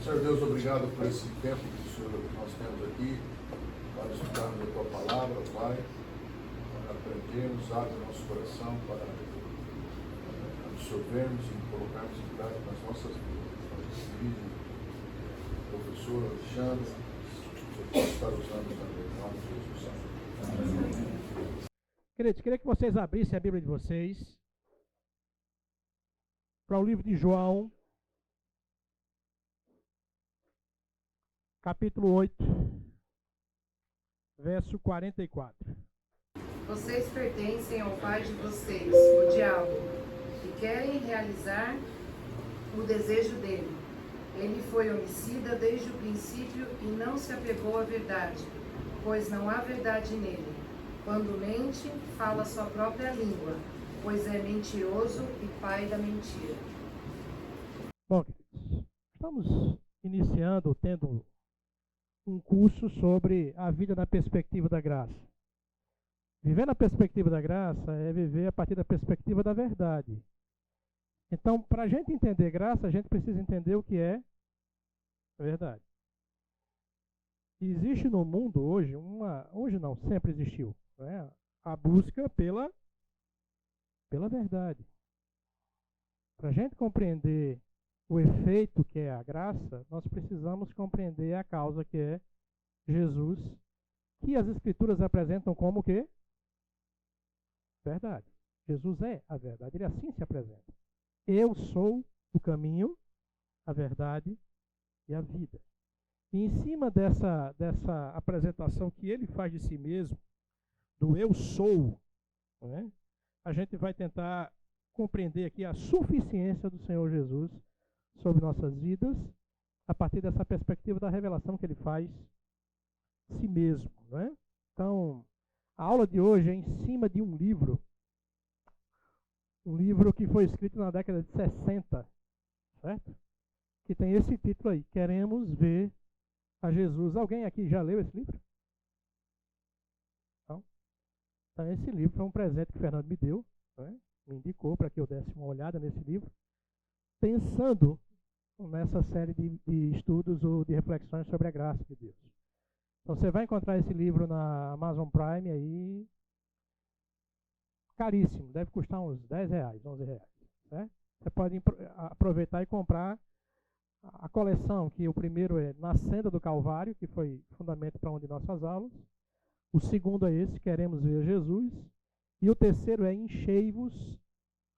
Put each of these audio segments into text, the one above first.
Senhor Deus, obrigado por esse tempo que nós temos aqui para estudarmos a Tua Palavra, Pai, para aprendermos, abre o nosso coração para absorvermos e colocarmos em prática nas nossas vidas. Filho, professor Alexandre, você pode estar usando também, em nome de Jesus. Amém. Queridos, queria que vocês abrissem a Bíblia de vocês para o livro de João, capítulo 8, verso 44. Vocês pertencem ao pai de vocês, o diabo, e querem realizar o desejo dele. Ele foi homicida desde o princípio e não se apegou à verdade, pois não há verdade nele. Quando mente, fala sua própria língua, pois é mentiroso e pai da mentira. Bom, queridos, estamos iniciando, tendo um curso sobre a vida na perspectiva da graça. Viver na perspectiva da graça é viver a partir da perspectiva da verdade. Então, para a gente entender graça, a gente precisa entender o que é verdade. Existe no mundo hoje, hoje não, sempre existiu, né, a busca pela verdade. Para a gente compreender o efeito que é a graça, nós precisamos compreender a causa que é Jesus, que as Escrituras apresentam como o quê? Verdade. Jesus é a verdade, ele assim se apresenta. Eu sou o caminho, a verdade e a vida. E em cima dessa apresentação que ele faz de si mesmo, do eu sou, né, a gente vai tentar compreender aqui a suficiência do Senhor Jesus sobre nossas vidas, a partir dessa perspectiva da revelação que ele faz si mesmo, né? Então, a aula de hoje é em cima de um livro que foi escrito na década de 60, certo? Que tem esse título aí, Queremos Ver a Jesus. Alguém aqui já leu esse livro? Não? Então, esse livro foi um presente que o Fernando me deu, né? Me indicou para que eu desse uma olhada nesse livro, pensando nessa série de estudos ou de reflexões sobre a graça de Deus. Então, você vai encontrar esse livro na Amazon Prime aí, caríssimo, deve custar uns R$10, R$11, certo? Você pode aproveitar e comprar a coleção, que o primeiro é Na Senda do Calvário, que foi fundamento para uma de nossas aulas. O segundo é esse, Queremos Ver Jesus. E o terceiro é Enchei-vos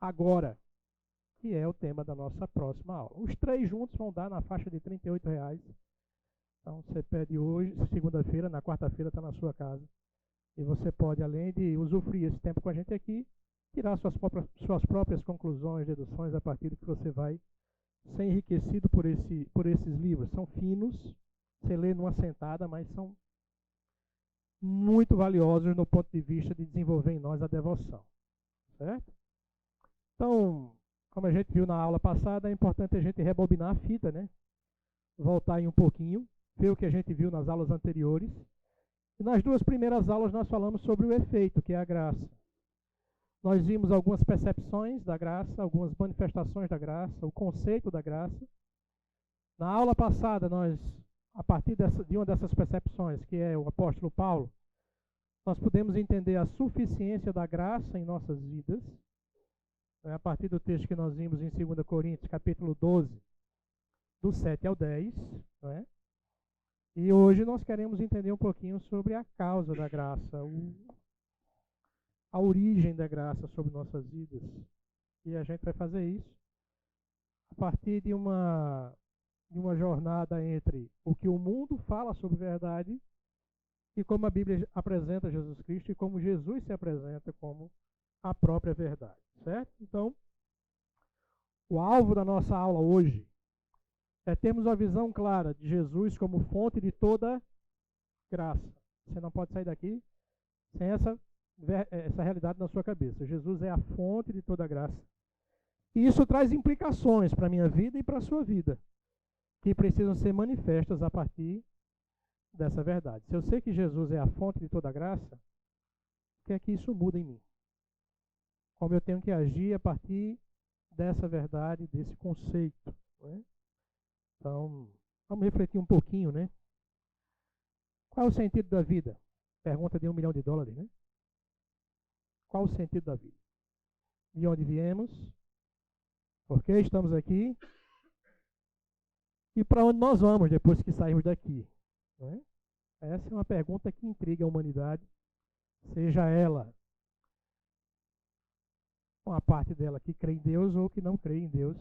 Agora, que é o tema da nossa próxima aula. Os três juntos vão dar na faixa de R$38. Então você pede hoje, segunda-feira, na quarta-feira está na sua casa. E você pode, além de usufruir esse tempo com a gente aqui, tirar suas próprias conclusões, deduções a partir do que você vai ser enriquecido por esses livros. São finos, você lê numa sentada, mas são muito valiosos no ponto de vista de desenvolver em nós a devoção. Certo? Então, como a gente viu na aula passada, é importante a gente rebobinar a fita, né? Voltar aí um pouquinho, ver o que a gente viu nas aulas anteriores. E nas duas primeiras aulas nós falamos sobre o efeito, que é a graça. Nós vimos algumas percepções da graça, algumas manifestações da graça, o conceito da graça. Na aula passada, nós, a partir de uma dessas percepções, que é o apóstolo Paulo, nós pudemos entender a suficiência da graça em nossas vidas, a partir do texto que nós vimos em 2 Coríntios, capítulo 12, do 7 ao 10. Não é? E hoje nós queremos entender um pouquinho sobre a causa da graça, a origem da graça sobre nossas vidas. E a gente vai fazer isso a partir de uma jornada entre o que o mundo fala sobre verdade e como a Bíblia apresenta Jesus Cristo e como Jesus se apresenta como a própria verdade, certo? Então, o alvo da nossa aula hoje é termos uma visão clara de Jesus como fonte de toda graça. Você não pode sair daqui sem essa realidade na sua cabeça. Jesus é a fonte de toda graça. E isso traz implicações para a minha vida e para a sua vida, que precisam ser manifestas a partir dessa verdade. Se eu sei que Jesus é a fonte de toda graça, o que é que isso muda em mim? Como eu tenho que agir a partir dessa verdade, desse conceito, né? Então, Vamos refletir um pouquinho, né? Qual é o sentido da vida? Pergunta de $1 milhão, né? Qual o sentido da vida? De onde viemos? Por que estamos aqui? E para onde nós vamos depois que sairmos daqui? Né? Essa é uma pergunta que intriga a humanidade, seja ela uma parte dela que crê em Deus ou que não crê em Deus.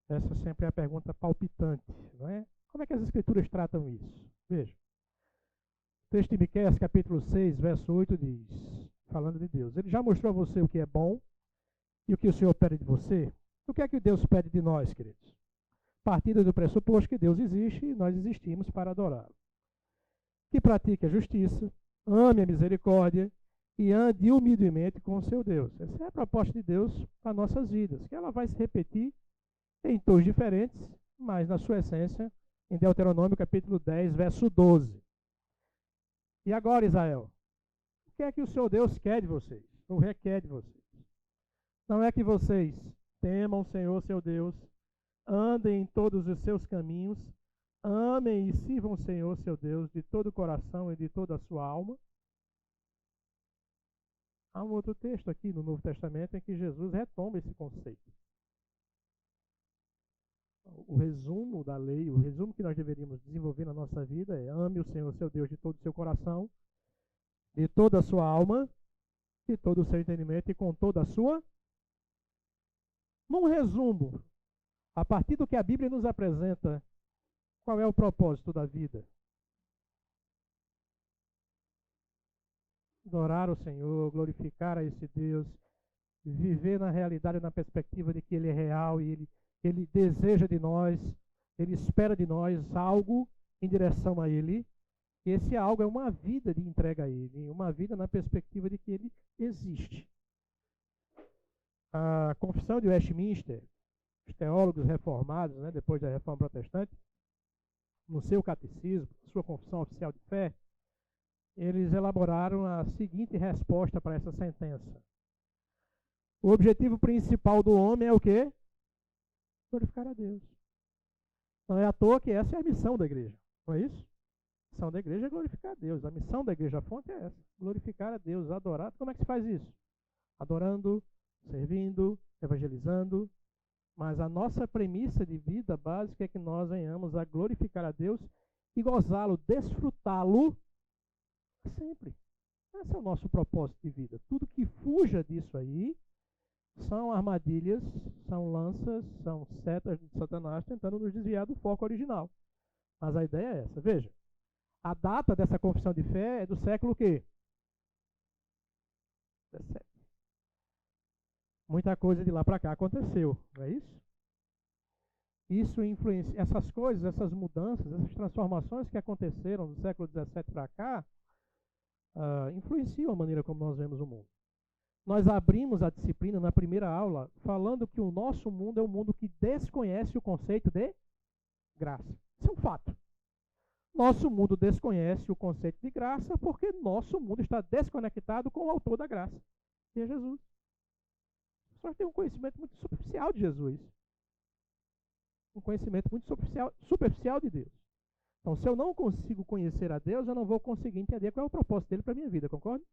Essa sempre é a pergunta palpitante, não é? Como é que as Escrituras tratam isso? Veja. O texto de Miqueias, capítulo 6, verso 8 diz, falando de Deus: Ele já mostrou a você o que é bom e o que o Senhor pede de você? O que é que Deus pede de nós, queridos? Partindo do pressuposto que Deus existe e nós existimos para adorá-lo. Que pratique a justiça, ame a misericórdia e ande humildemente com o seu Deus. Essa é a proposta de Deus para nossas vidas, que ela vai se repetir em tons diferentes, mas na sua essência, em Deuteronômio capítulo 10, verso 12. E agora, Israel, o que é que o seu Deus quer de vocês? Ou requer de vocês? Não é que vocês temam o Senhor, seu Deus, andem em todos os seus caminhos, amem e sirvam o Senhor, seu Deus, de todo o coração e de toda a sua alma. Há um outro texto aqui no Novo Testamento em que Jesus retoma esse conceito. O resumo da lei, o resumo que nós deveríamos desenvolver na nossa vida é: ame o Senhor, seu Deus, de todo o seu coração, de toda a sua alma, de todo o seu entendimento e com toda a sua... Num resumo, a partir do que a Bíblia nos apresenta, qual é o propósito da vida? Adorar o Senhor, glorificar a esse Deus, viver na realidade, na perspectiva de que Ele é real e Ele deseja de nós, Ele espera de nós algo em direção a Ele. E esse algo é uma vida de entrega a Ele, uma vida na perspectiva de que Ele existe. A Confissão de Westminster, os teólogos reformados, né, depois da Reforma Protestante, no seu catecismo, sua confissão oficial de fé, eles elaboraram a seguinte resposta para essa sentença: o objetivo principal do homem é o quê? Glorificar a Deus. Não é à toa que essa é a missão da igreja, não é isso? A missão da igreja é glorificar a Deus. A missão da igreja fonte é essa: glorificar a Deus, adorar. Como é que se faz isso? Adorando, servindo, evangelizando. Mas a nossa premissa de vida básica é que nós venhamos a glorificar a Deus e gozá-lo, desfrutá-lo sempre. Esse é o nosso propósito de vida. Tudo que fuja disso aí são armadilhas, são lanças, são setas de Satanás tentando nos desviar do foco original. Mas a ideia é essa. Veja, a data dessa confissão de fé é do século quê? 17. Muita coisa de lá para cá aconteceu, não é isso? Isso influencia, essas coisas, essas mudanças, essas transformações que aconteceram do século 17 para cá, influenciam a maneira como nós vemos o mundo. Nós abrimos a disciplina na primeira aula falando que o nosso mundo é um mundo que desconhece o conceito de graça. Isso é um fato. Nosso mundo desconhece o conceito de graça porque nosso mundo está desconectado com o autor da graça, que é Jesus. Só tem um conhecimento muito superficial de Jesus. Um conhecimento muito superficial de Deus. Então, se eu não consigo conhecer a Deus, eu não vou conseguir entender qual é o propósito dele para a minha vida, concorda?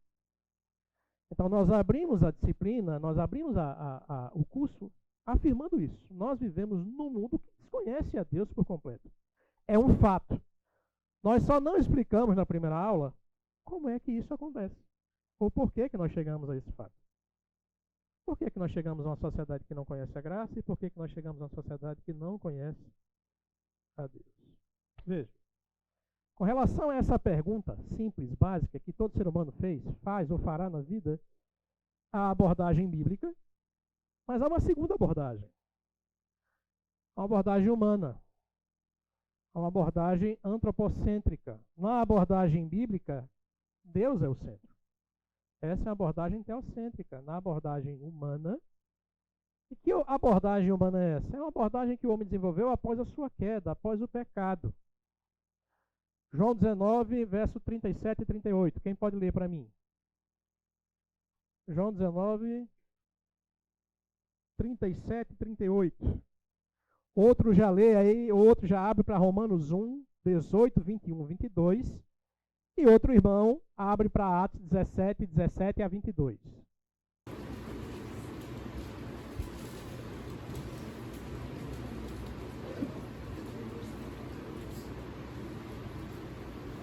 Então, nós abrimos a disciplina, nós abrimos o curso afirmando isso. Nós vivemos num mundo que desconhece a Deus por completo. É um fato. Nós só não explicamos na primeira aula como é que isso acontece. Ou por que nós chegamos a esse fato. Por que nós chegamos a uma sociedade que não conhece a graça e por que nós chegamos a uma sociedade que não conhece a Deus? Veja, com relação a essa pergunta simples, básica, que todo ser humano faz ou fará na vida, há a abordagem bíblica, mas há uma segunda abordagem. Uma abordagem humana. Uma abordagem antropocêntrica. Na abordagem bíblica, Deus é o centro. Essa é a abordagem teocêntrica. Na abordagem humana, e que abordagem humana é essa? É uma abordagem que o homem desenvolveu após a sua queda, após o pecado. João 19, verso 37 e 38. Quem pode ler para mim? João 19, 37 e 38. Outro já lê aí, outro já abre para Romanos 1, 18, 21, 22. E outro irmão abre para Atos 17, 17 a 22.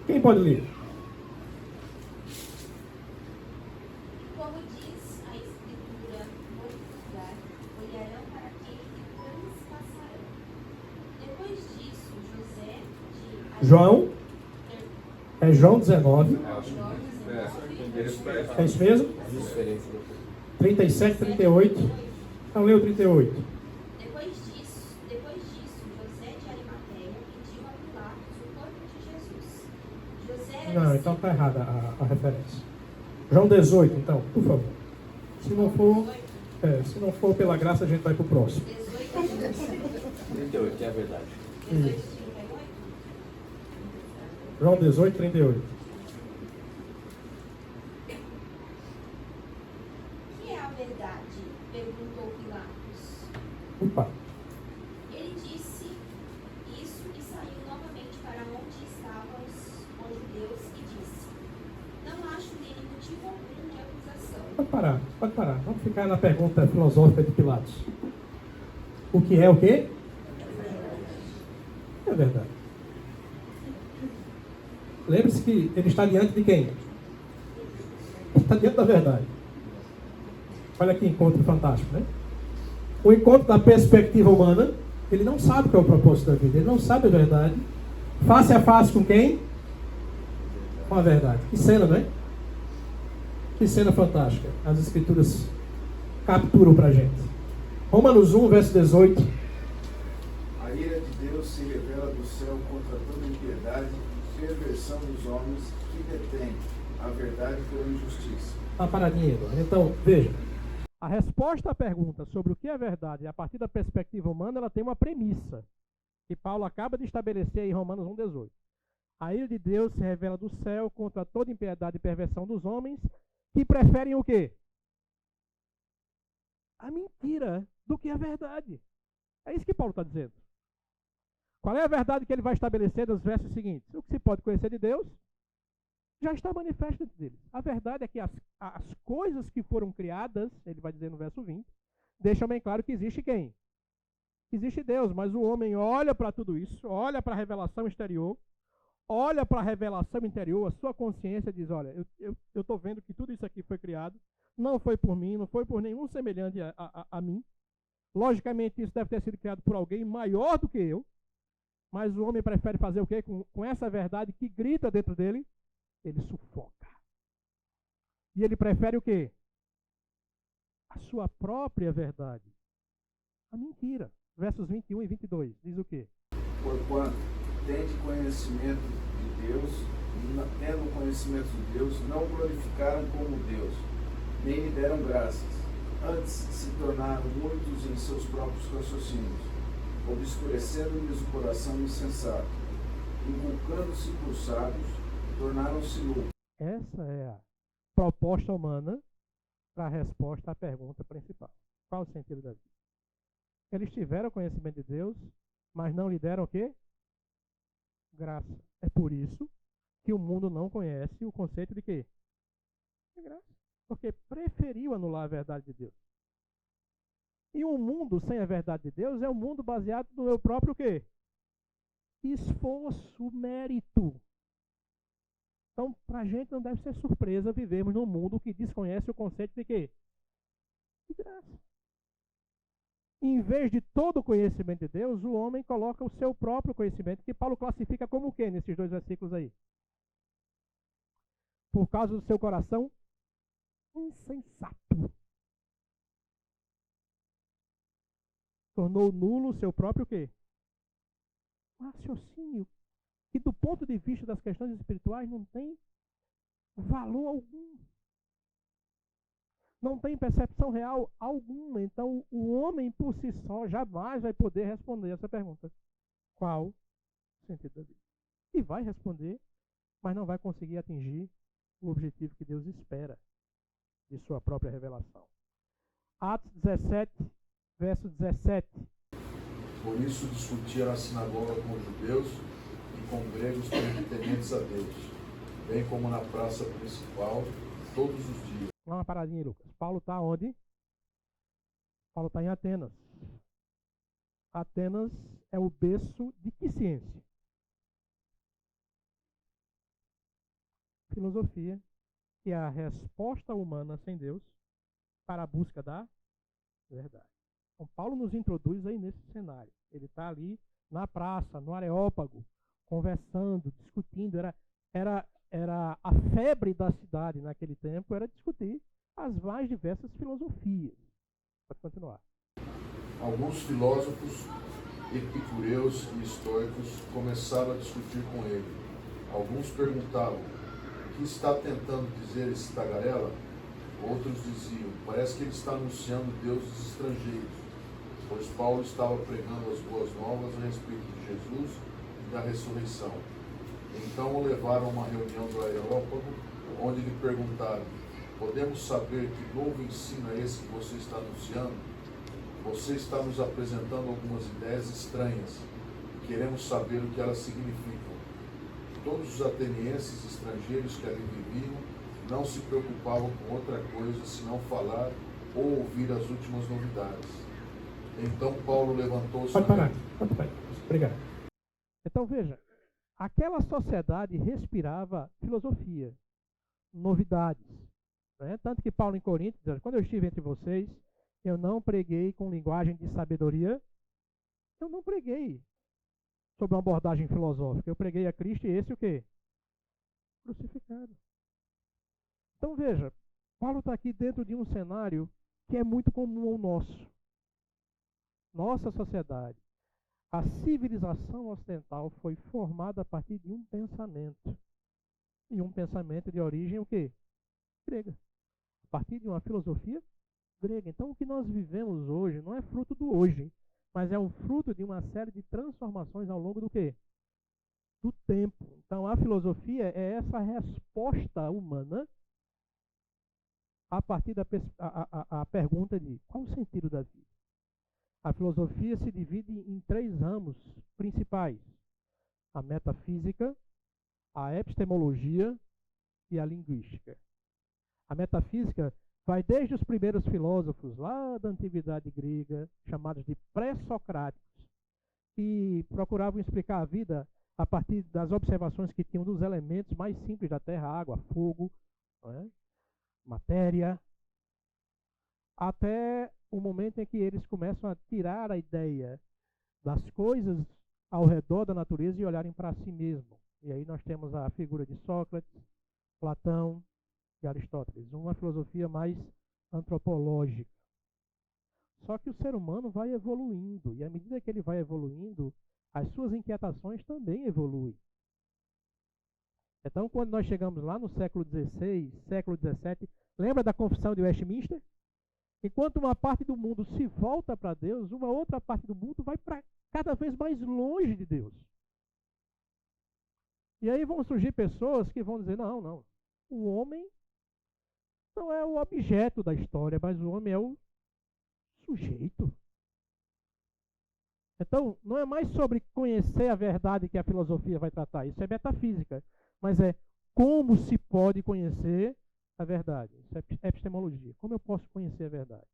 Quem pode ler? Como diz a Escritura, no lugar, olharão para aquele que transpassarão. Depois disso, José de João? É João 19. É isso mesmo? 37, 38. Então leu 38. Depois disso, José de Arimateia pediu a Pilatos o corpo de Jesus. José era Não, então está errada a referência. João 18, então, por favor. Se não for pela graça, a gente vai para o próximo. 18 a 38, que é a verdade. 18 38. João 18, 38. Que é a verdade? Perguntou Pilatos. Opa. Ele disse isso e saiu novamente para onde estavam os judeus e disse: Não acho nele motivo algum de acusação. Pode parar. Vamos ficar na pergunta filosófica de Pilatos. O que é o quê? É verdade. Lembre-se que ele está diante de quem? Ele está diante da verdade. Olha que encontro fantástico, né? O encontro da perspectiva humana, ele não sabe qual é o propósito da vida, ele não sabe a verdade. Face a face com quem? Com a verdade. Que cena, não é? Que cena fantástica. As escrituras capturam pra gente. Romanos 1, verso 18. A ira de Deus se revela do céu contra toda impiedade e perversão dos homens que detêm a verdade pela injustiça. Uma paradinha, Eduardo. Então, veja. A resposta à pergunta sobre o que é verdade, a partir da perspectiva humana, ela tem uma premissa, que Paulo acaba de estabelecer em Romanos 1, 18. A ira de Deus se revela do céu contra toda impiedade e perversão dos homens, que preferem o quê? A mentira do que a verdade. É isso que Paulo está dizendo. Qual é a verdade que ele vai estabelecer nos versos seguintes? O que se pode conhecer de Deus já está manifesto entre eles. A verdade é que as coisas que foram criadas, ele vai dizer no verso 20, deixam bem claro que existe quem? Existe Deus, mas o homem olha para tudo isso, olha para a revelação exterior, olha para a revelação interior, a sua consciência diz, olha, eu estou vendo que tudo isso aqui foi criado, não foi por mim, não foi por nenhum semelhante a mim. Logicamente, isso deve ter sido criado por alguém maior do que eu, mas o homem prefere fazer o quê? Com essa verdade que grita dentro dele, ele sufoca. E ele prefere o quê? A sua própria verdade. A mentira. Versos 21 e 22. Diz o quê? Porquanto tende conhecimento de Deus, e tendo conhecimento de Deus, não o glorificaram como Deus, nem lhe deram graças. Antes se tornaram muitos em seus próprios raciocínios, obscurecendo-lhes o coração insensato, inculcando-se por sábios, tornaram-se loucos. Essa é a proposta humana para a resposta à pergunta principal. Qual o sentido da vida? Eles tiveram conhecimento de Deus, mas não lhe deram o quê? Graça. É por isso que o mundo não conhece o conceito de quê? De graça. Porque preferiu anular a verdade de Deus. E um mundo sem a verdade de Deus é um mundo baseado no meu próprio quê? Esforço, mérito. Então, para a gente não deve ser surpresa vivermos num mundo que desconhece o conceito de quê? De graça. Em vez de todo o conhecimento de Deus, o homem coloca o seu próprio conhecimento, que Paulo classifica como o quê nesses dois versículos aí? Por causa do seu coração insensato. Tornou nulo o seu próprio quê? Raciocínio. Que do ponto de vista das questões espirituais não tem valor algum. Não tem percepção real alguma. Então, o homem por si só jamais vai poder responder essa pergunta. Qual o sentido da vida? E vai responder, mas não vai conseguir atingir o objetivo que Deus espera de sua própria revelação. Atos 17, verso 17. Por isso discutia na sinagoga com judeus e com gregos tementes a Deus, bem como na praça principal, todos os dias. Uma paradinha, Lucas. Paulo está onde? Paulo está em Atenas. Atenas é o berço de que ciência? Filosofia, que é a resposta humana sem Deus para a busca da verdade. Então, Paulo nos introduz aí nesse cenário. Ele está ali na praça, no Areópago, conversando, discutindo. Era a febre da cidade naquele tempo, era discutir as mais diversas filosofias. Pode continuar. Alguns filósofos epicureus e estoicos começaram a discutir com ele. Alguns perguntavam: o que está tentando dizer esse tagarela? Outros diziam: parece que ele está anunciando deuses estrangeiros, pois Paulo estava pregando as boas novas a respeito de Jesus e da ressurreição. Então o levaram a uma reunião do Areópago, onde lhe perguntaram: podemos saber que novo ensino é esse que você está anunciando? Você está nos apresentando algumas ideias estranhas e queremos saber o que elas significam. Todos os atenienses estrangeiros que ali viviam não se preocupavam com outra coisa senão falar ou ouvir as últimas novidades. Então Paulo levantou-se... Pode parar. Obrigado. Então veja, aquela sociedade respirava filosofia, novidades. Né? Tanto que Paulo em Coríntios diz: quando eu estive entre vocês, eu não preguei com linguagem de sabedoria, eu não preguei sobre uma abordagem filosófica, eu preguei a Cristo e esse o quê? Crucificado. Então veja, Paulo está aqui dentro de um cenário que é muito comum ao nosso. Nossa sociedade, a civilização ocidental foi formada a partir de um pensamento. E um pensamento de origem o quê? Grega. A partir de uma filosofia grega. Então o que nós vivemos hoje não é fruto do hoje, mas é um fruto de uma série de transformações ao longo do quê? Do tempo. Então a filosofia é essa resposta humana a partir da a pergunta de qual o sentido da vida. A filosofia se divide em 3 ramos principais: a metafísica, a epistemologia e a linguística. A metafísica vai desde os primeiros filósofos lá da antiguidade grega, chamados de pré-socráticos, que procuravam explicar a vida a partir das observações que tinham dos elementos mais simples da Terra: água, fogo, né? Matéria, até o momento em que eles começam a tirar a ideia das coisas ao redor da natureza e olharem para si mesmo. E aí nós temos a figura de Sócrates, Platão e Aristóteles, uma filosofia mais antropológica. Só que o ser humano vai evoluindo, e à medida que ele vai evoluindo, as suas inquietações também evoluem. Então, quando nós chegamos lá no século XVI, século XVII, lembra da Confissão de Westminster? Enquanto uma parte do mundo se volta para Deus, uma outra parte do mundo vai para cada vez mais longe de Deus. E aí vão surgir pessoas que vão dizer: não, o homem não é o objeto da história, mas o homem é o sujeito. Então, não é mais sobre conhecer a verdade que a filosofia vai tratar, isso é metafísica, mas é como se pode conhecer a verdade. Isso é epistemologia. Como eu posso conhecer a verdade?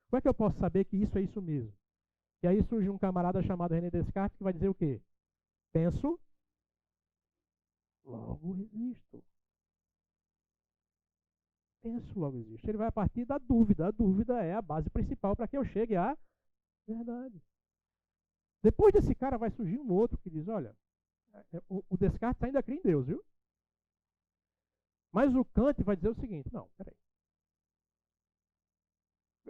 Como é que eu posso saber que isso é isso mesmo? E aí surge um camarada chamado René Descartes que vai dizer o quê? Penso, logo existo. Penso, logo existo. Ele vai a partir da dúvida. A dúvida é a base principal para que eu chegue à verdade. Depois desse cara vai surgir um outro que diz: olha, o Descartes ainda crê em Deus, viu? Mas o Kant vai dizer o seguinte: não, peraí.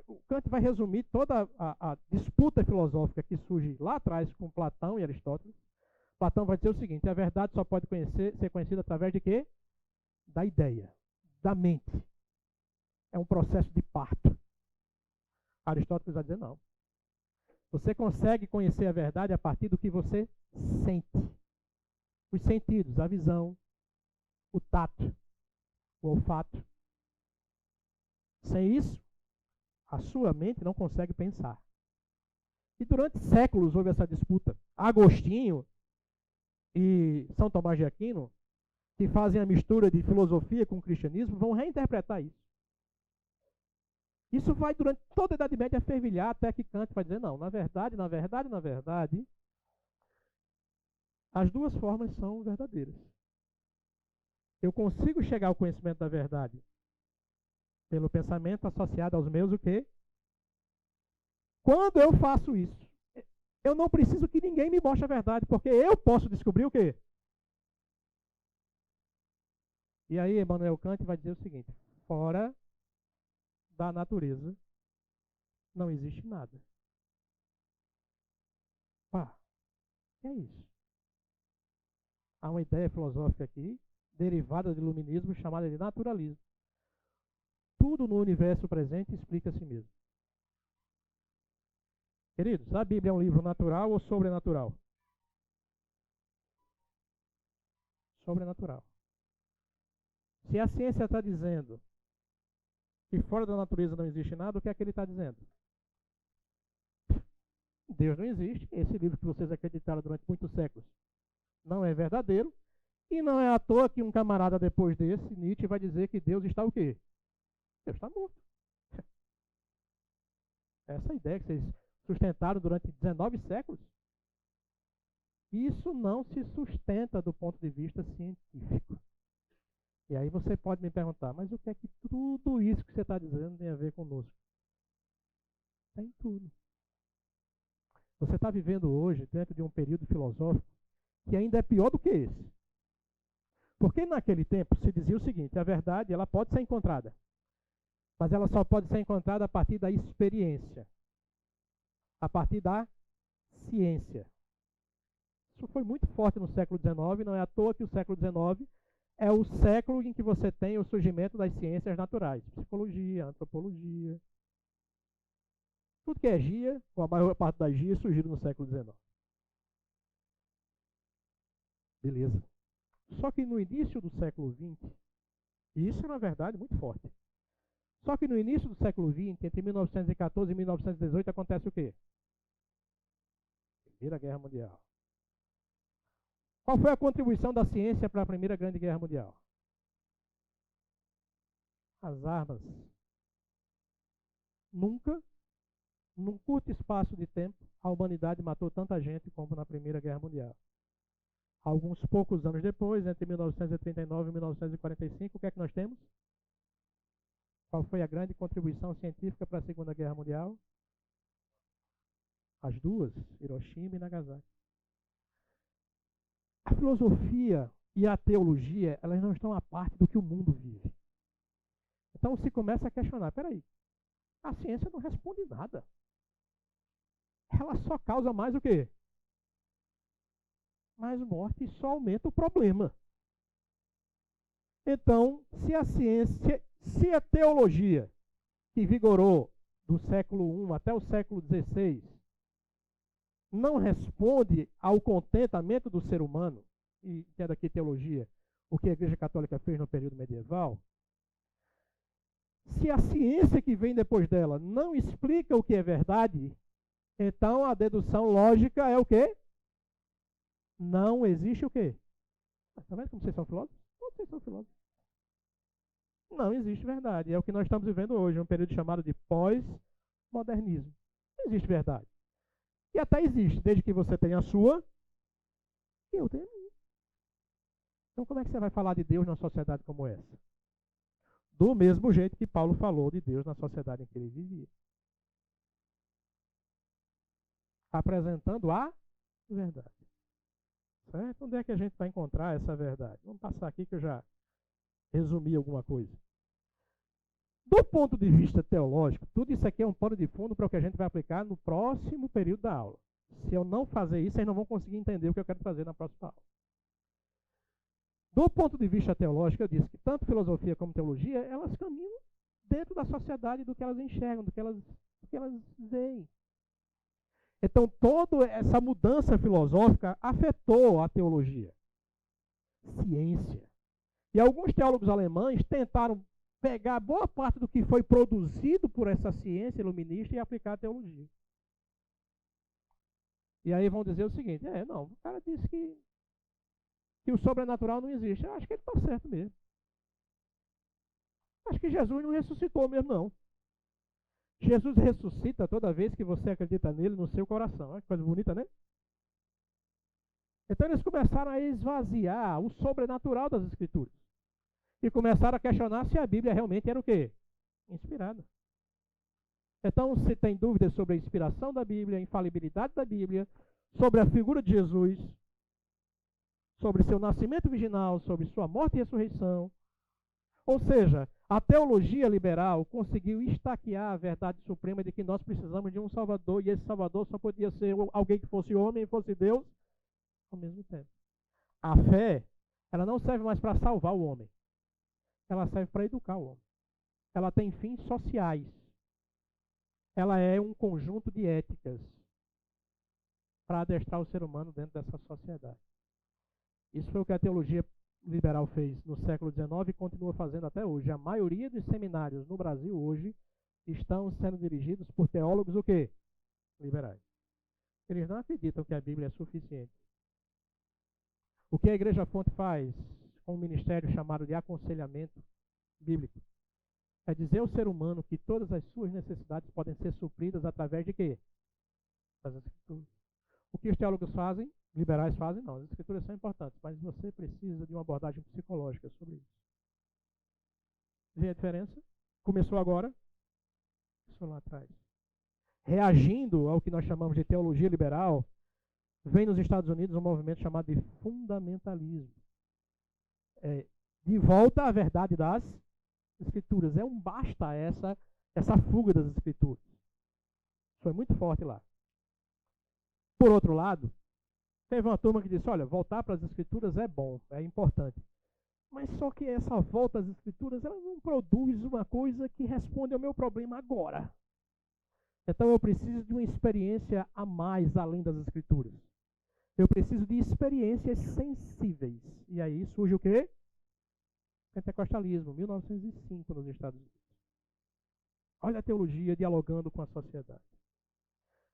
O Kant vai resumir toda a disputa filosófica que surge lá atrás com Platão e Aristóteles. Platão vai dizer o seguinte: a verdade só pode ser conhecida através de quê? Da ideia, da mente. É um processo de parto. Aristóteles vai dizer: não. Você consegue conhecer a verdade a partir do que você sente. Os sentidos, a visão, o tato, o olfato. Sem isso, a sua mente não consegue pensar. E durante séculos houve essa disputa. Agostinho e São Tomás de Aquino, que fazem a mistura de filosofia com o cristianismo, vão reinterpretar isso. Isso vai durante toda a Idade Média fervilhar até que Kant vai dizer, não, na verdade, as duas formas são verdadeiras. Eu consigo chegar ao conhecimento da verdade pelo pensamento associado aos meus o quê? Quando eu faço isso, eu não preciso que ninguém me mostre a verdade, porque eu posso descobrir o quê? E aí Immanuel Kant vai dizer o seguinte, fora da natureza não existe nada. Pá, é isso. Há uma ideia filosófica aqui, derivada do iluminismo, chamada de naturalismo. Tudo no universo presente explica a si mesmo. Queridos, a Bíblia é um livro natural ou sobrenatural? Sobrenatural. Se a ciência está dizendo que fora da natureza não existe nada, o que é que ele está dizendo? Deus não existe. Esse livro que vocês acreditaram durante muitos séculos não é verdadeiro. E não é à toa que um camarada depois desse, Nietzsche, vai dizer que Deus está o quê? Deus está morto. Essa ideia que vocês sustentaram durante 19 séculos, isso não se sustenta do ponto de vista científico. E aí você pode me perguntar, mas o que é que tudo isso que você está dizendo tem a ver conosco? Tem tudo. Você está vivendo hoje dentro de um período filosófico que ainda é pior do que esse. Porque naquele tempo se dizia o seguinte, a verdade ela pode ser encontrada, mas ela só pode ser encontrada a partir da experiência, a partir da ciência. Isso foi muito forte no século XIX, não é à toa que o século XIX é o século em que você tem o surgimento das ciências naturais, psicologia, antropologia. Tudo que é GIA, ou a maior parte das GIA, surgiram no século XIX. Beleza. Só que no início do século XX, e isso é uma verdade muito forte, só que no início do século XX, entre 1914 e 1918, acontece o quê? Primeira Guerra Mundial. Qual foi a contribuição da ciência para a Primeira Grande Guerra Mundial? As armas. Nunca, num curto espaço de tempo, a humanidade matou tanta gente como na Primeira Guerra Mundial. Alguns poucos anos depois, entre 1939 e 1945, o que é que nós temos? Qual foi a grande contribuição científica para a Segunda Guerra Mundial? As duas, Hiroshima e Nagasaki. A filosofia e a teologia, elas não estão à parte do que o mundo vive. Então se começa a questionar, peraí, a ciência não responde nada. Ela só causa mais o quê? Mais morte e só aumenta o problema. Então, se a ciência, se a teologia que vigorou do século I até o século XVI não responde ao contentamento do ser humano, e que é daqui teologia, o que a Igreja Católica fez no período medieval, se a ciência que vem depois dela não explica o que é verdade, então a dedução lógica é o quê? Não existe o quê? Está vendo como vocês são filósofos? Vocês são filósofos. Não existe verdade. É o que nós estamos vivendo hoje, um período chamado de pós-modernismo. Não existe verdade. E até existe, desde que você tenha a sua e eu tenho a minha. Então como é que você vai falar de Deus numa sociedade como essa? Do mesmo jeito que Paulo falou de Deus na sociedade em que ele vivia. Apresentando a verdade. Certo? Onde é que a gente vai encontrar essa verdade? Vamos passar aqui que eu já resumi alguma coisa. Do ponto de vista teológico, tudo isso aqui é um pano de fundo para o que a gente vai aplicar no próximo período da aula. Se eu não fazer isso, vocês não vão conseguir entender o que eu quero fazer na próxima aula. Do ponto de vista teológico, eu disse que tanto filosofia como teologia, elas caminham dentro da sociedade do que elas enxergam, do que elas veem. Então, toda essa mudança filosófica afetou a teologia, ciência. E alguns teólogos alemães tentaram pegar boa parte do que foi produzido por essa ciência iluminista e aplicar à teologia. E aí vão dizer o seguinte, não, o cara disse que o sobrenatural não existe. Eu acho que ele está certo mesmo. Acho que Jesus não ressuscitou mesmo, não. Jesus ressuscita toda vez que você acredita nele no seu coração. Olha que coisa bonita, né? Então eles começaram a esvaziar o sobrenatural das Escrituras. E começaram a questionar se a Bíblia realmente era o quê? Inspirada. Então, se tem dúvidas sobre a inspiração da Bíblia, a infalibilidade da Bíblia, sobre a figura de Jesus, sobre seu nascimento virginal, sobre sua morte e ressurreição. Ou seja, a teologia liberal conseguiu estaquear a verdade suprema de que nós precisamos de um Salvador, e esse Salvador só podia ser alguém que fosse homem e fosse Deus ao mesmo tempo. A fé, ela não serve mais para salvar o homem. Ela serve para educar o homem. Ela tem fins sociais. Ela é um conjunto de éticas para adestrar o ser humano dentro dessa sociedade. Isso foi o que a teologia liberal fez no século XIX e continua fazendo até hoje. A maioria dos seminários no Brasil hoje estão sendo dirigidos por teólogos o quê? Liberais. Eles não acreditam que a Bíblia é suficiente. O que a Igreja Fonte faz com um ministério chamado de aconselhamento bíblico é dizer ao ser humano que todas as suas necessidades podem ser supridas através de quê? Das Escrituras. O que os teólogos fazem, liberais fazem, não. As Escrituras são importantes, mas você precisa de uma abordagem psicológica sobre isso. Vê a diferença? Começou agora? Começou lá atrás. Reagindo ao que nós chamamos de teologia liberal, vem nos Estados Unidos um movimento chamado de fundamentalismo. De volta à verdade das Escrituras. É um basta essa fuga das Escrituras. Foi muito forte lá. Por outro lado, teve uma turma que disse, olha, voltar para as Escrituras é bom, é importante. Mas só que essa volta às Escrituras, ela não produz uma coisa que responde ao meu problema agora. Então eu preciso de uma experiência a mais além das Escrituras. Eu preciso de experiências sensíveis. E aí surge o quê? Pentecostalismo, 1905 nos Estados Unidos. Olha a teologia dialogando com a sociedade.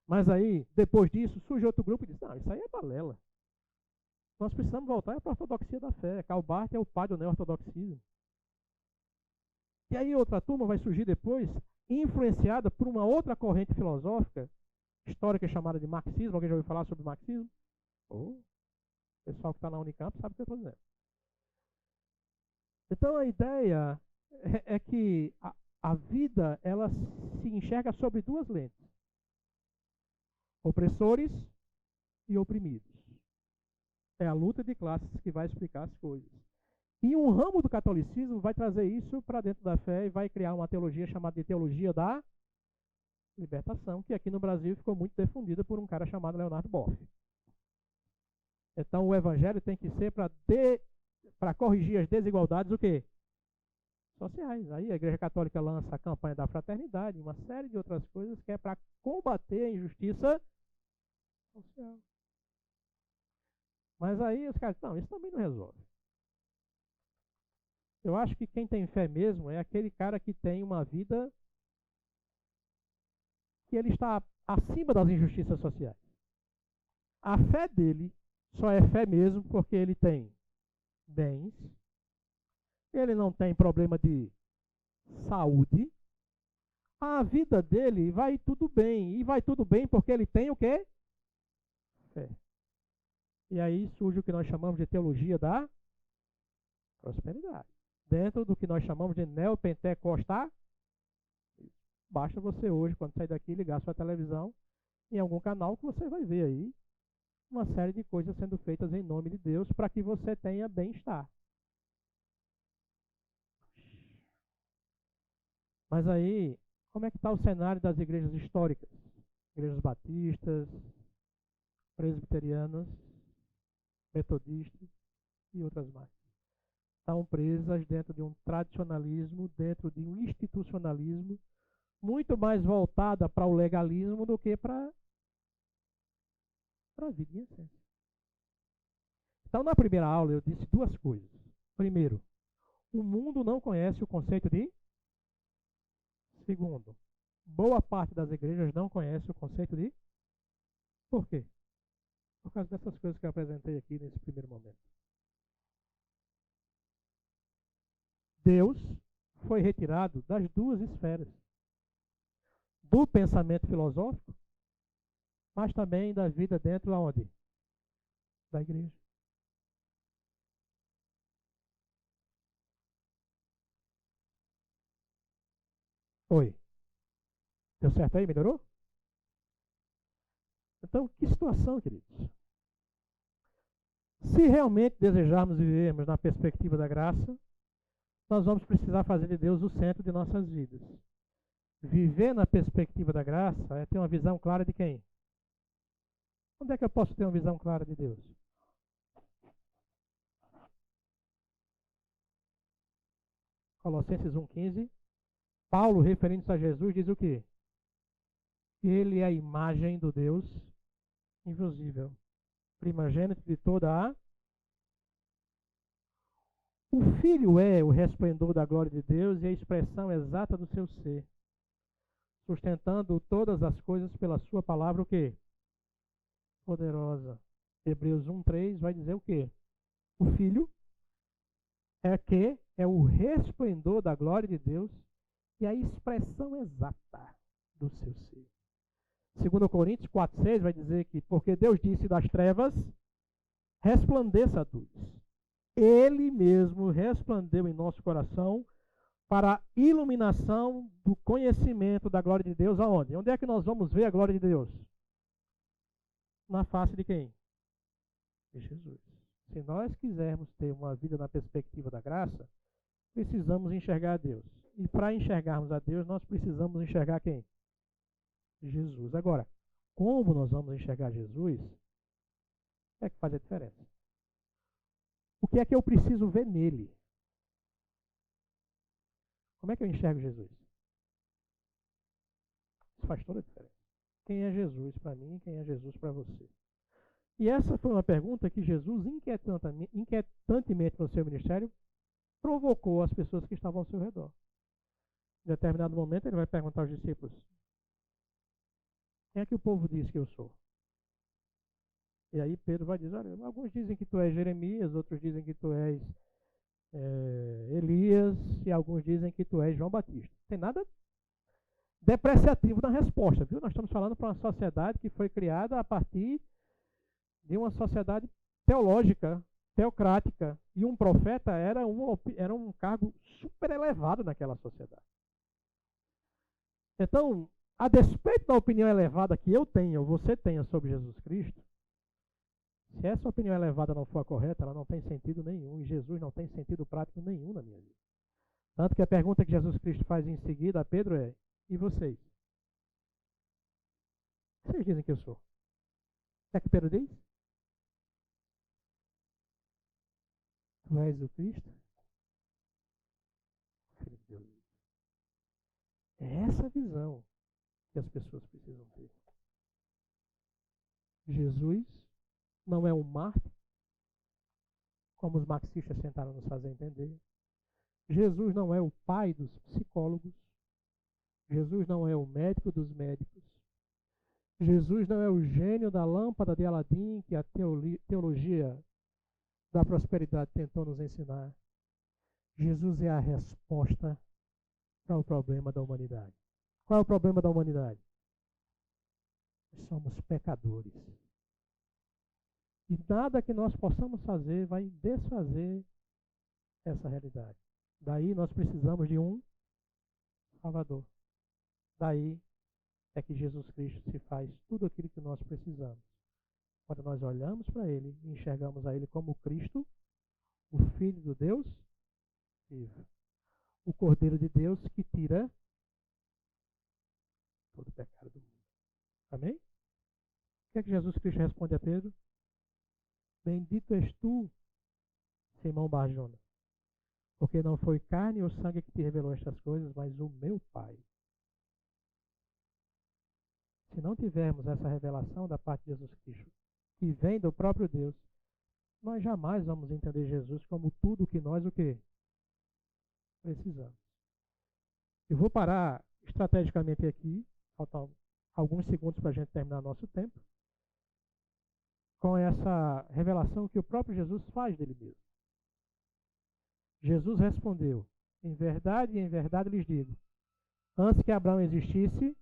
Mas aí, depois disso, surge outro grupo e diz, não, isso aí é balela. Nós precisamos voltar para a ortodoxia da fé. Karl Barth é o pai do neo-ortodoxismo. E aí outra turma vai surgir depois, influenciada por uma outra corrente filosófica, histórica chamada de marxismo. Alguém já ouviu falar sobre marxismo? O pessoal que está na Unicamp sabe o que eu estou dizendo. Então a ideia é que a vida ela se enxerga sobre duas lentes. Opressores e oprimidos. É a luta de classes que vai explicar as coisas. E um ramo do catolicismo vai trazer isso para dentro da fé e vai criar uma teologia chamada de teologia da libertação, que aqui no Brasil ficou muito difundida por um cara chamado Leonardo Boff. Então o evangelho tem que ser para corrigir as desigualdades o quê? Sociais. Aí a Igreja Católica lança a campanha da fraternidade, uma série de outras coisas que é para combater a injustiça social. Mas aí os caras, não, isso também não resolve. Eu acho que quem tem fé mesmo é aquele cara que tem uma vida que ele está acima das injustiças sociais. A fé dele só é fé mesmo porque ele tem bens, ele não tem problema de saúde, a vida dele vai tudo bem. E vai tudo bem porque ele tem o quê? Fé. E aí surge o que nós chamamos de teologia da prosperidade. Dentro do que nós chamamos de neopentecostal. Basta você hoje, quando sair daqui, ligar sua televisão em algum canal que você vai ver aí uma série de coisas sendo feitas em nome de Deus para que você tenha bem-estar. Mas aí, como é que está o cenário das igrejas históricas? Igrejas batistas, presbiterianas, metodistas e outras mais. Estão presas dentro de um tradicionalismo, dentro de um institucionalismo, muito mais voltada para o legalismo do que para a vida em essência. Então, na primeira aula, eu disse duas coisas. Primeiro, o mundo não conhece o conceito de. Segundo, boa parte das igrejas não conhece o conceito de. Por quê? causa dessas coisas que eu apresentei aqui nesse primeiro momento. Deus foi retirado das duas esferas. Do pensamento filosófico, mas também da vida dentro da onde? Da igreja. Oi. Deu certo aí? Melhorou? Então, que situação, queridos? Se realmente desejarmos vivermos na perspectiva da graça, nós vamos precisar fazer de Deus o centro de nossas vidas. Viver na perspectiva da graça é ter uma visão clara de quem? Onde é que eu posso ter uma visão clara de Deus? Colossenses 1,15. Paulo, referindo-se a Jesus, diz o quê? Ele é a imagem do Deus invisível, primogênito de toda a... O Filho é o resplendor da glória de Deus e a expressão exata do seu ser, sustentando todas as coisas pela sua palavra, o quê? Poderosa. Hebreus 1,3 vai dizer o quê? O Filho é o resplendor da glória de Deus e a expressão exata do seu ser. 2 Coríntios 4,6 vai dizer que, porque Deus disse das trevas, resplandeça a luz. Ele mesmo resplandeceu em nosso coração para a iluminação do conhecimento da glória de Deus. Aonde? Onde é que nós vamos ver a glória de Deus? Na face de quem? De Jesus. Se nós quisermos ter uma vida na perspectiva da graça, precisamos enxergar a Deus. E para enxergarmos a Deus, nós precisamos enxergar quem? Jesus. Agora, como nós vamos enxergar Jesus, é que faz a diferença. O que é que eu preciso ver nele? Como é que eu enxergo Jesus? Isso faz toda a diferença. Quem é Jesus para mim e quem é Jesus para você? E essa foi uma pergunta que Jesus, inquietantemente no seu ministério, provocou as pessoas que estavam ao seu redor. Em determinado momento, ele vai perguntar aos discípulos: quem é que o povo diz que eu sou? E aí Pedro vai dizer: olha, alguns dizem que tu és Jeremias, outros dizem que tu és Elias, e alguns dizem que tu és João Batista. Não tem nada depreciativo na resposta, viu? Nós estamos falando para uma sociedade que foi criada a partir de uma sociedade teológica, teocrática, e um profeta era um cargo super elevado naquela sociedade. Então, a despeito da opinião elevada que eu tenho, ou você tenha sobre Jesus Cristo, se essa opinião elevada não for a correta, ela não tem sentido nenhum, e Jesus não tem sentido prático nenhum na minha vida. Tanto que a pergunta que Jesus Cristo faz em seguida a Pedro é: e vocês? Vocês dizem que eu sou? O que é que Pedro diz? Tu és o Cristo? Filho de Deus. É essa visão que as pessoas precisam ter. Jesus não é um mártir, como os marxistas tentaram nos fazer entender. Jesus não é o pai dos psicólogos. Jesus não é o médico dos médicos. Jesus não é o gênio da lâmpada de Aladim que a teologia da prosperidade tentou nos ensinar. Jesus é a resposta para o problema da humanidade. Qual é o problema da humanidade? Nós somos pecadores. E nada que nós possamos fazer vai desfazer essa realidade. Daí nós precisamos de um Salvador. Daí é que Jesus Cristo se faz tudo aquilo que nós precisamos. Quando nós olhamos para Ele e enxergamos a Ele como Cristo, o Filho do Deus vivo, o Cordeiro de Deus que tira todo o pecado do mundo. Amém? O que é que Jesus Cristo responde a Pedro? Bendito és tu, Simão Barjona, porque não foi carne ou sangue que te revelou estas coisas, mas o meu Pai. Se não tivermos essa revelação da parte de Jesus Cristo, que vem do próprio Deus, nós jamais vamos entender Jesus como tudo que nós o quê? Precisamos. Eu vou parar estrategicamente aqui, faltam alguns segundos para a gente terminar nosso tempo. com essa revelação que o próprio Jesus faz dele mesmo. Jesus respondeu: em verdade lhes digo, antes que Abraão existisse,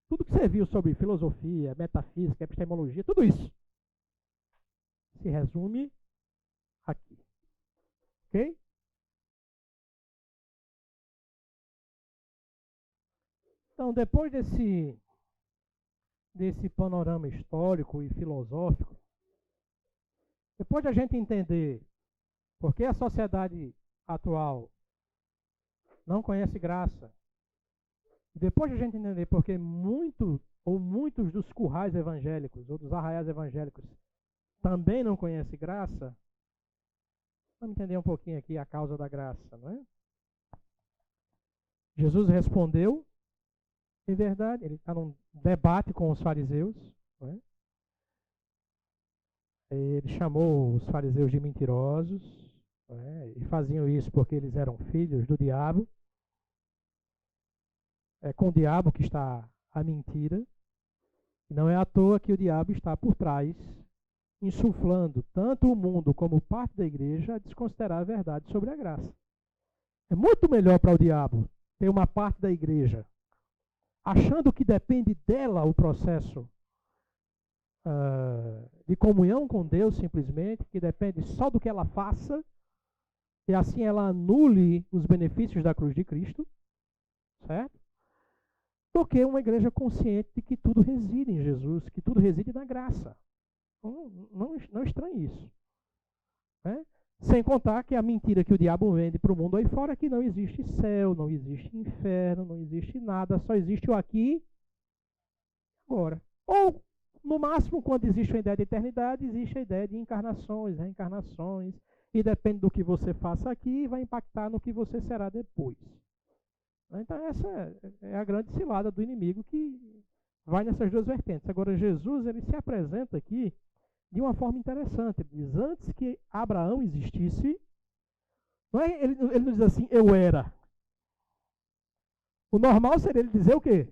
tudo que você viu sobre filosofia, metafísica, epistemologia, tudo isso se resume aqui. Ok? Então, depois desse panorama histórico e filosófico, depois de a gente entender por que a sociedade atual não conhece graça, e depois de a gente entender por que muitos dos currais evangélicos ou dos arraiais evangélicos também não conhecem graça, vamos entender um pouquinho aqui a causa da graça, não é? Jesus respondeu, em verdade, ele está num debate com os fariseus, não é? Ele chamou os fariseus de mentirosos, não é? E faziam isso porque eles eram filhos do diabo. É com o diabo que está a mentira. E não é à toa que o diabo está por trás, insuflando tanto o mundo como parte da igreja a desconsiderar a verdade sobre a graça. É muito melhor para o diabo ter uma parte da igreja achando que depende dela o processo de comunhão com Deus, simplesmente, que depende só do que ela faça, e assim ela anule os benefícios da cruz de Cristo, certo? Do que uma igreja consciente de que tudo reside em Jesus, que tudo reside na graça. Não estranhe isso. Né? Sem contar que a mentira que o diabo vende para o mundo aí fora é que não existe céu, não existe inferno, não existe nada, só existe o aqui e agora. Ou, no máximo, quando existe uma ideia de eternidade, existe a ideia de encarnações, reencarnações, e depende do que você faça aqui, vai impactar no que você será depois. Então essa é a grande cilada do inimigo que vai nessas duas vertentes. Agora, Jesus, ele se apresenta aqui de uma forma interessante. Ele diz, antes que Abraão existisse, não é, ele não diz assim, eu era. O normal seria ele dizer o quê?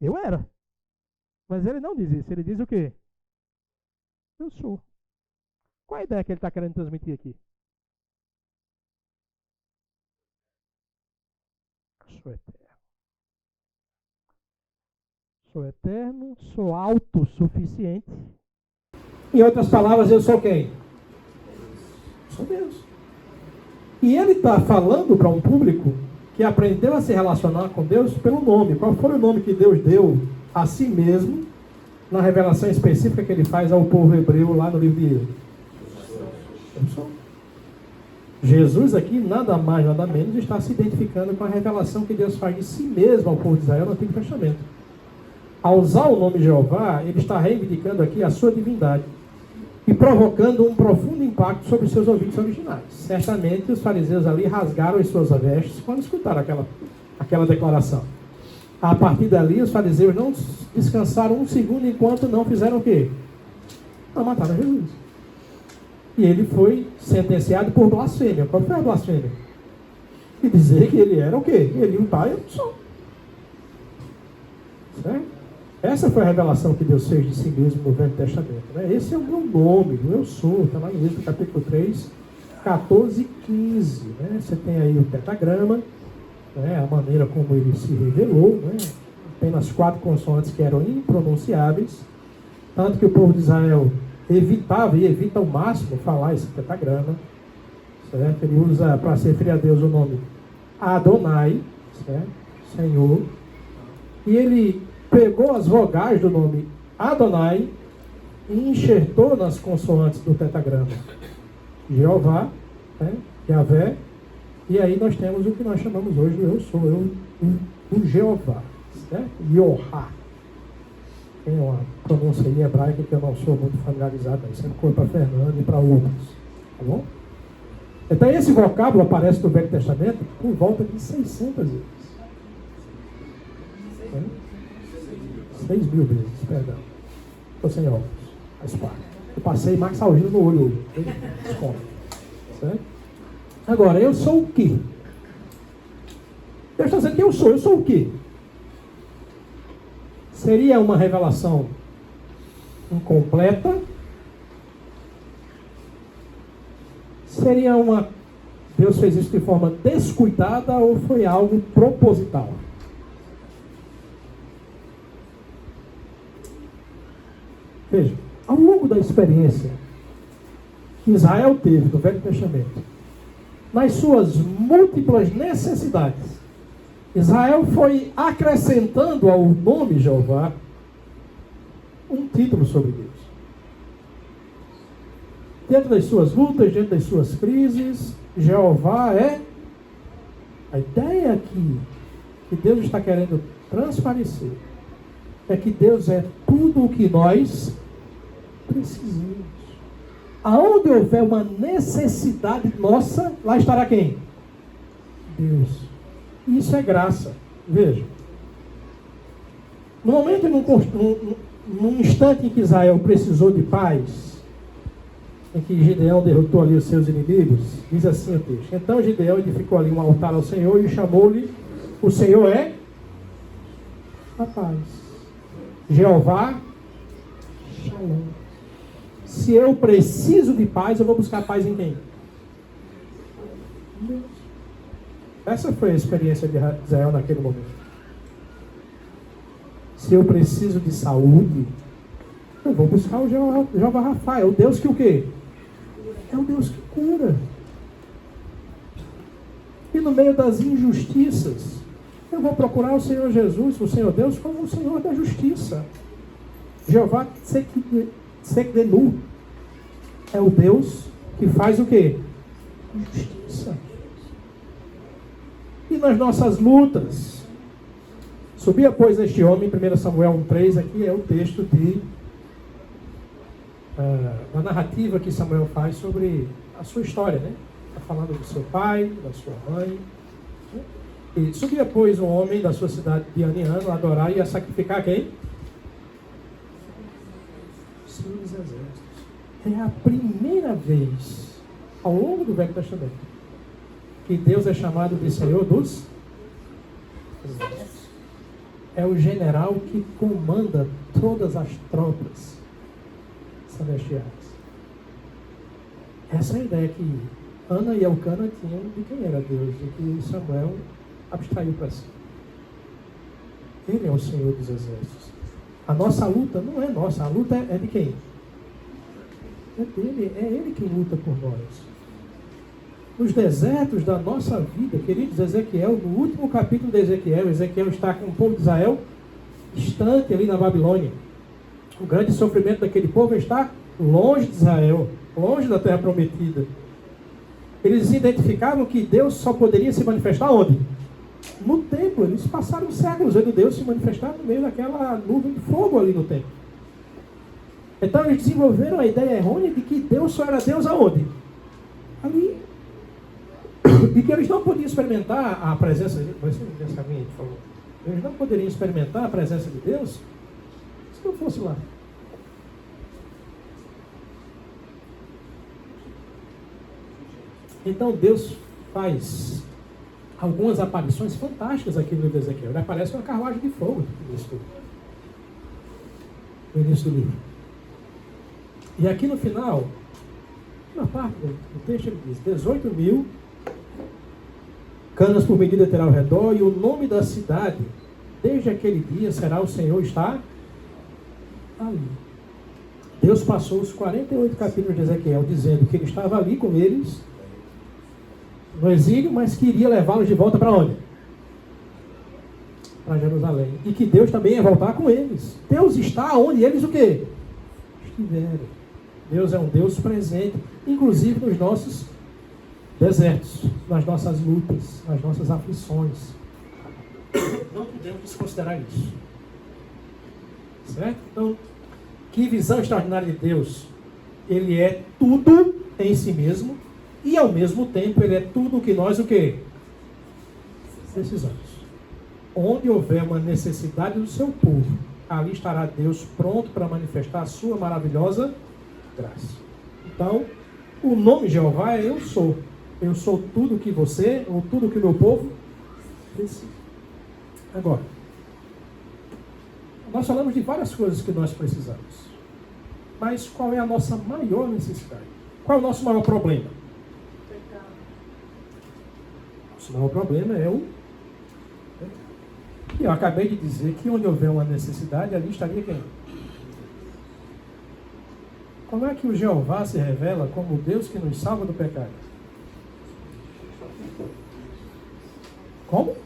Eu era. Mas ele não diz isso, ele diz o quê? Eu sou. Qual a ideia que ele está querendo transmitir aqui? Sou eterno. Sou eterno, sou autossuficiente. Em outras palavras, eu sou quem? Sou Deus. E ele está falando para um público que aprendeu a se relacionar com Deus pelo nome. Qual foi o nome que Deus deu a si mesmo na revelação específica que ele faz ao povo hebreu lá no livro de Êxodo? Eu sou. Jesus aqui, nada mais, nada menos, está se identificando com a revelação que Deus faz de si mesmo ao povo de Israel no Antigo Testamento. Ao usar o nome Jeová, ele está reivindicando aqui a sua divindade e provocando um profundo impacto sobre os seus ouvintes originais. Certamente os fariseus ali rasgaram as suas vestes quando escutaram aquela declaração. A partir dali, os fariseus não descansaram um segundo enquanto não fizeram o quê? Não mataram Jesus. E ele foi sentenciado por blasfêmia. Qual foi a blasfêmia? E dizer que ele era o quê? Ele um pai, eu não sou. Certo? Essa foi a revelação que Deus fez de si mesmo no Velho Testamento. Né? Esse é o meu nome, eu sou. Está lá em Êxodo capítulo 3, 14 e 15. Né? Você tem aí o pentagrama, né? A maneira como ele se revelou. Né? Apenas 4 consoantes que eram impronunciáveis. Tanto que o povo de Israel evitava e evita ao máximo falar esse pentagrama. Certo? Ele usa para se referir a Deus o nome Adonai, certo? Senhor. E ele pegou as vogais do nome Adonai e enxertou nas consoantes do pentagrama Jeová, né? Yahvé, e aí nós temos o que nós chamamos hoje de eu sou, o Jeová, certo? Yohá. Tem uma pronúncia aí hebraica que eu não sou muito familiarizado, mas sempre foi para Fernando e para outros, tá bom? Então esse vocábulo aparece no Velho Testamento por volta de 600 vezes. 6.000 vezes, perdão. Estou sem óculos, faz parte. Eu passei Max Algino no olho hoje. Desconto. Certo? Agora, eu sou o quê? Deus está dizendo que eu sou o quê? Seria uma revelação incompleta, seria Deus fez isso de forma descuidada ou foi algo proposital? Veja, ao longo da experiência que Israel teve no Velho Testamento, nas suas múltiplas necessidades, Israel foi acrescentando ao nome Jeová um título sobre Deus. Diante das suas lutas, diante das suas crises, Jeová é a ideia aqui que Deus está querendo transparecer. É que Deus é tudo o que nós precisamos. Aonde houver uma necessidade nossa, lá estará quem? Deus. Isso é graça. Veja. No momento, num instante em que Israel precisou de paz, em que Gideão derrotou ali os seus inimigos, diz assim o texto: então Gideão edificou ali um altar ao Senhor e chamou-lhe, o Senhor é a paz. Jeová Shalom. Se eu preciso de paz, eu vou buscar paz em quem? Deus. Essa foi a experiência de Israel naquele momento. Se eu preciso de saúde, eu vou buscar o Jeová Rafa. É o Deus que o quê? É o Deus que cura. E no meio das injustiças, eu vou procurar o Senhor Jesus, o Senhor Deus, como o Senhor da justiça. Jeová Tsekdenu é o Deus que faz o quê? Justiça. E nas nossas lutas, subia, pois, este homem, 1 Samuel 1,3, aqui é o texto da narrativa que Samuel faz sobre a sua história, né? Está falando do seu pai, da sua mãe. Né? E subia, pois, um homem da sua cidade de Aniano a adorar e a sacrificar quem? O Senhor dos Exércitos. É a primeira vez, ao longo do Velho Testamento, que Deus é chamado de Senhor dos Exércitos. É o general que comanda todas as tropas celestiais. Essa é a ideia que Ana e Elcana tinham de quem era Deus e que Samuel abstraiu para si. Ele é o Senhor dos Exércitos. A nossa luta não é nossa, a luta é de quem? É dele, é ele quem luta por nós. Nos desertos da nossa vida, queridos, Ezequiel, no último capítulo de Ezequiel está com o povo de Israel distante ali na Babilônia. O grande sofrimento daquele povo está longe de Israel, longe da terra prometida. Eles identificavam que Deus só poderia se manifestar onde? No templo. Eles passaram séculos vendo Deus se manifestar no meio daquela nuvem de fogo ali no templo. Então eles desenvolveram a ideia errônea de que Deus só era Deus aonde? Ali. E que eles não podiam experimentar a presença de Deus. Vai ser nessa minha, por favor. Eles não poderiam experimentar a presença de Deus se não fosse lá. Então Deus faz algumas aparições fantásticas aqui no livro de Ezequiel. Ele aparece uma carruagem de fogo no início do livro. E aqui no final, na parte do texto, ele diz: 18.000 canas por medida terá ao redor, e o nome da cidade, desde aquele dia, será o Senhor está ali. Deus passou os 48 capítulos de Ezequiel dizendo que ele estava ali com eles, no exílio, mas que iria levá-los de volta para onde? Para Jerusalém. E que Deus também ia voltar com eles. Deus está onde eles o quê? Estiverem. Deus é um Deus presente, inclusive nos nossos desertos, nas nossas lutas, nas nossas aflições. Não podemos desconsiderar isso. Certo? Então, que visão extraordinária de Deus. Ele é tudo em si mesmo e, ao mesmo tempo, ele é tudo o que nós, o quê? Precisamos. Onde houver uma necessidade do seu povo, ali estará Deus pronto para manifestar a sua maravilhosa graça. Então, o nome Jeová é eu sou. Eu sou tudo que você, ou tudo que o meu povo precisa. Agora, nós falamos de várias coisas que nós precisamos. Mas qual é a nossa maior necessidade? Qual é o nosso maior problema? Nosso maior problema é o... E eu acabei de dizer que onde houver uma necessidade, ali estaria quem? Como é que o Jeová se revela como o Deus que nos salva do pecado? Como?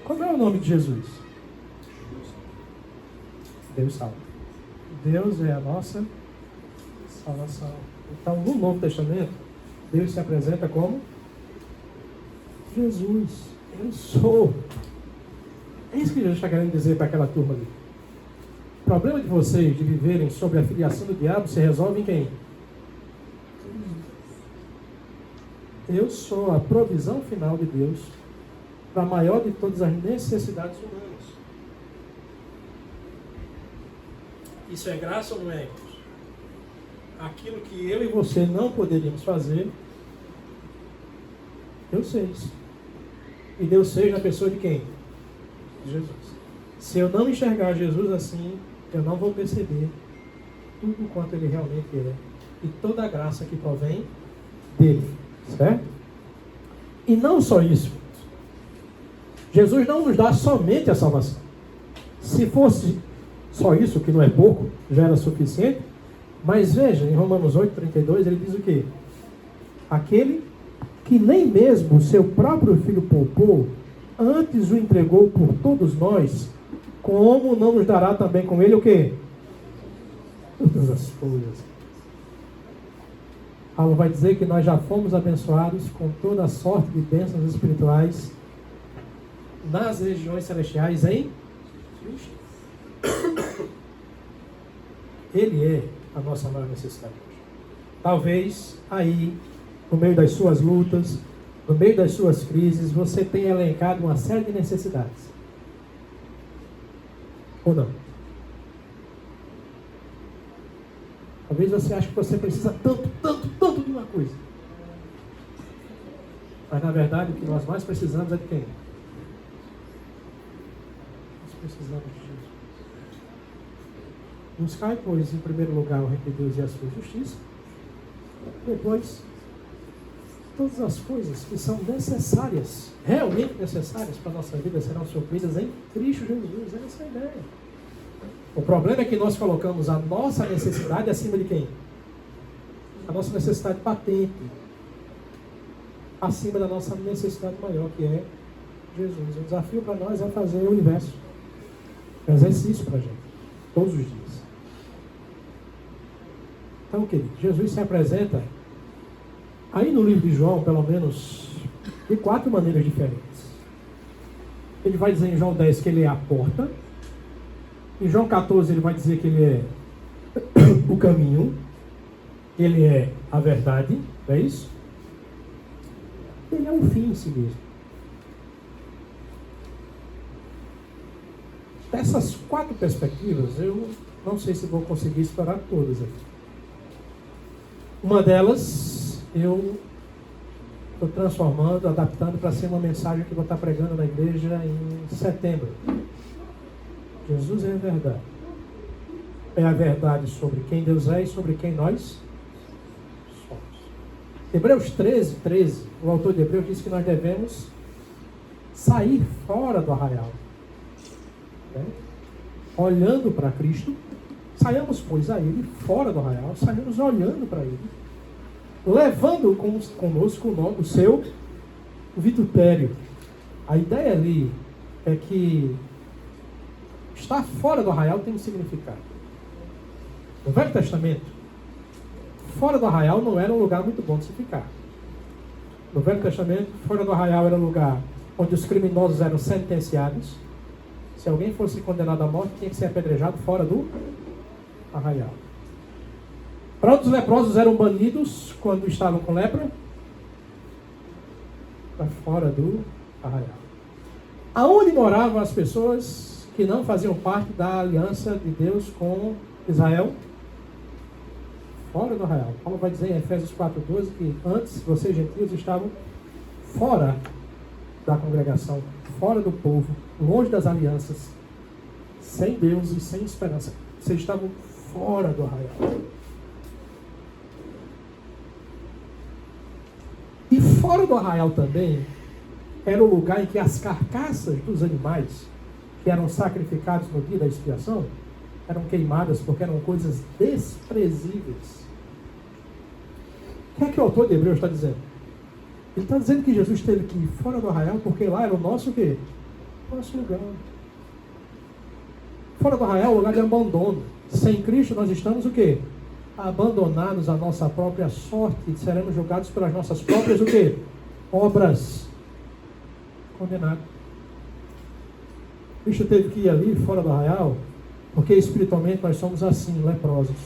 Como é o nome de Jesus? Deus salva. Deus é a nossa salvação. Então, no Novo Testamento, Deus se apresenta como Jesus. Eu sou. É isso que Jesus está querendo dizer para aquela turma ali. O problema de vocês de viverem sob a filiação do diabo se resolve em quem? Eu sou a provisão final de Deus para a maior de todas as necessidades humanas. Isso é graça ou não é? Aquilo que eu e você não poderíamos fazer, Deus fez. E Deus fez na pessoa de quem? De Jesus. Se eu não enxergar Jesus assim, eu não vou perceber tudo quanto Ele realmente é. E toda a graça que provém dele. Certo? E não só isso. Jesus não nos dá somente a salvação. Se fosse só isso, que não é pouco, já era suficiente. Mas veja, em Romanos 8,32, ele diz o quê? Aquele que nem mesmo o seu próprio filho poupou, antes o entregou por todos nós, como não nos dará também com ele o quê? Todas as coisas. Paulo vai dizer que nós já fomos abençoados com toda a sorte de bênçãos espirituais nas regiões celestiais em Cristo. Ele é a nossa maior necessidade. Talvez aí, no meio das suas lutas, no meio das suas crises, você tenha elencado uma série de necessidades. Ou não? Talvez você ache que você precisa tanto de uma coisa. Mas na verdade o que nós mais precisamos é de quem? Nós precisamos de Jesus. Buscai, pois, em primeiro lugar o reino de Deus e a sua justiça. Depois, todas as coisas que são necessárias, realmente necessárias para a nossa vida, serão supridas em Cristo Jesus. Essa é a ideia. O problema é que nós colocamos a nossa necessidade acima de quem? A nossa necessidade patente. Acima da nossa necessidade maior, que é Jesus. O desafio para nós é fazer o universo. É um exercício para a gente. Todos os dias. Então, querido, Jesus se apresenta aí no livro de João, pelo menos, de 4 maneiras diferentes. Ele vai dizer em João 10 que ele é a porta. Em João 14 ele vai dizer que ele é o caminho, ele é a verdade, não é isso? Ele é o fim em si mesmo. Dessas 4 perspectivas, eu não sei se vou conseguir explorar todas aqui. Uma delas, eu estou transformando, adaptando para ser uma mensagem que vou estar pregando na igreja em setembro. Jesus é a verdade. É a verdade sobre quem Deus é e sobre quem nós somos. Hebreus 13, o autor de Hebreus diz que nós devemos sair fora do arraial. Né? Olhando para Cristo, saiamos, pois, a Ele fora do arraial, saímos olhando para Ele, levando conosco o seu vitupério. A ideia ali é que estar fora do arraial tem um significado. No Velho Testamento, fora do arraial não era um lugar muito bom de se ficar. No Velho Testamento, fora do arraial era um lugar onde os criminosos eram sentenciados. Se alguém fosse condenado à morte, tinha que ser apedrejado fora do arraial. Para onde os leprosos eram banidos quando estavam com lepra? Para fora do arraial. Aonde moravam as pessoas que não faziam parte da aliança de Deus com Israel? Fora do arraial. Paulo vai dizer em Efésios 4,12 que antes vocês gentios estavam fora da congregação, fora do povo, longe das alianças, sem Deus e sem esperança. Vocês estavam fora do arraial. E fora do arraial também era o lugar em que as carcaças dos animais que eram sacrificados no dia da expiação eram queimadas porque eram coisas desprezíveis. O que é que o autor de Hebreus está dizendo? Ele está dizendo que Jesus teve que ir fora do arraial porque lá era o nosso quê? Nosso lugar. Fora do arraial é o lugar de abandono. Sem Cristo nós estamos o quê? Abandonados à nossa própria sorte e seremos julgados pelas nossas próprias o quê? Obras. Condenado. Cristo teve que ir ali fora do arraial porque espiritualmente nós somos assim, leprosos.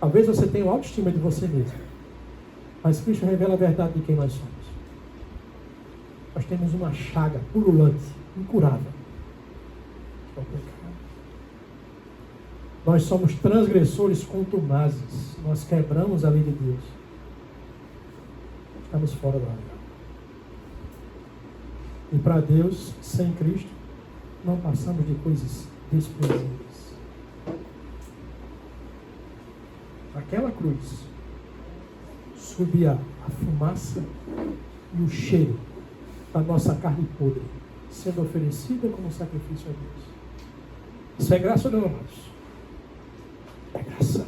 Talvez você tenha uma autoestima de você mesmo, mas Cristo revela a verdade de quem nós somos. Nós temos uma chaga pululante, incurável. Nós somos transgressores contumazes. Nós quebramos a lei de Deus. Estamos fora do arraial. E para Deus, sem Cristo, não passamos de coisas desprezíveis. Aquela cruz subia a fumaça e o cheiro da nossa carne podre, sendo oferecida como sacrifício a Deus. Isso é graça ou não, amados? É graça.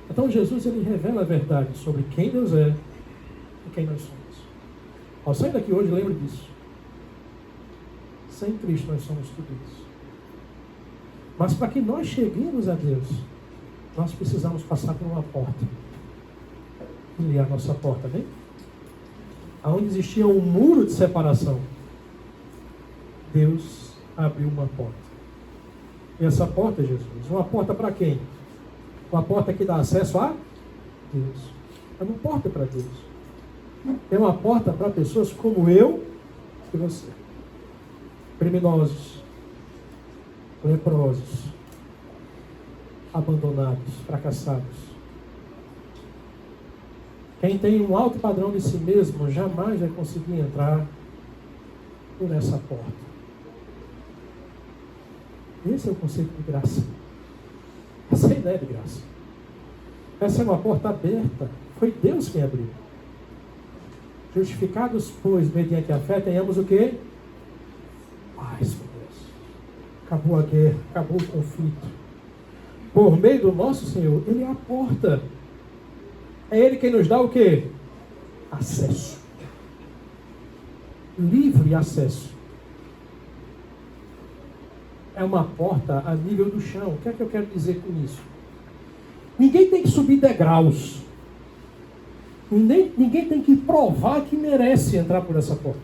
Então Jesus, ele revela a verdade sobre quem Deus é e quem nós somos. Ao sair daqui hoje, lembre disso. Sem Cristo nós somos tudo isso. Mas para que nós cheguemos a Deus, nós precisamos passar por uma porta. E a nossa porta, né? Onde existia um muro de separação, Deus abriu uma porta. E essa porta é Jesus. Uma porta para quem? Uma porta que dá acesso a Deus. É uma porta para Deus. É uma porta para pessoas como eu e você. Criminosos, leprosos, abandonados, fracassados. Quem tem um alto padrão de si mesmo jamais vai conseguir entrar por essa porta. Esse é o conceito de graça. Essa é a ideia de graça. Essa é uma porta aberta. Foi Deus quem abriu. Justificados, pois, mediante a fé, tenhamos o quê? Paz com Deus. Acabou a guerra, acabou o conflito. Por meio do nosso Senhor, Ele é a porta. É Ele quem nos dá o quê? Acesso. Livre acesso. É uma porta a nível do chão. O que é que eu quero dizer com isso? Ninguém tem que subir degraus. Ninguém tem que provar que merece entrar por essa porta.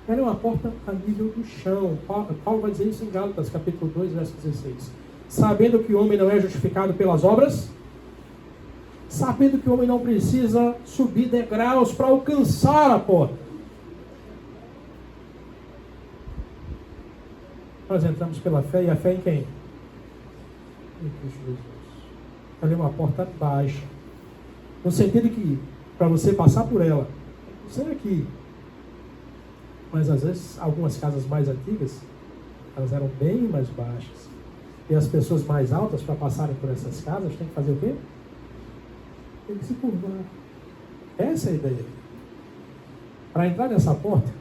Ela é uma porta a nível do chão. Paulo vai dizer isso em Gálatas, capítulo 2, verso 16. Sabendo que o homem não é justificado pelas obras, sabendo que o homem não precisa subir degraus para alcançar a porta. Nós entramos pela fé, e a fé em quem? Em Cristo Jesus. Ela é uma porta baixa. No sentido que, para você passar por ela, você é aqui. Mas às vezes, algumas casas mais antigas, elas eram bem mais baixas. E as pessoas mais altas, para passarem por essas casas, têm que fazer o quê? Tem que se curvar. Essa é a ideia. Para entrar nessa porta,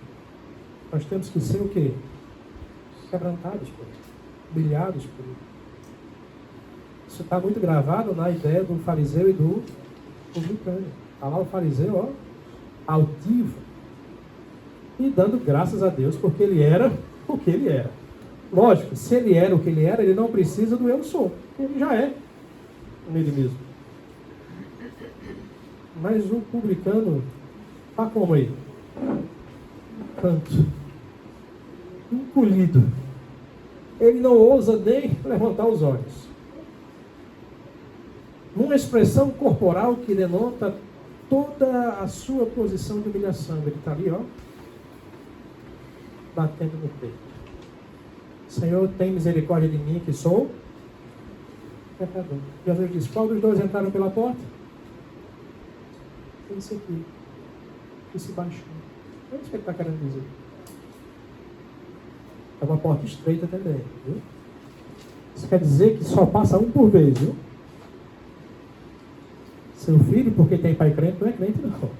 nós temos que ser o quê? Quebrantados por Ele, humilhados por Ele. Isso está muito gravado na ideia do fariseu e do publicano. Está lá o fariseu, ó, altivo, e dando graças a Deus porque ele era o que ele era. Lógico, se ele era o que ele era, ele não precisa do eu sou. Ele já é nele mesmo. Mas o publicano está como aí? Canto. Encolhido. Ele não ousa nem levantar os olhos. Numa expressão corporal que denota toda a sua posição de humilhação. Ele está ali, ó, batendo no peito. Senhor, tem misericórdia de mim, que sou pecador. Jesus diz: qual dos dois entraram pela porta? Esse aqui, que se baixou. É isso que ele está querendo dizer. É uma porta estreita também, viu? Isso quer dizer que só passa um por vez, viu? Seu filho, porque tem pai crente, não é crente, não.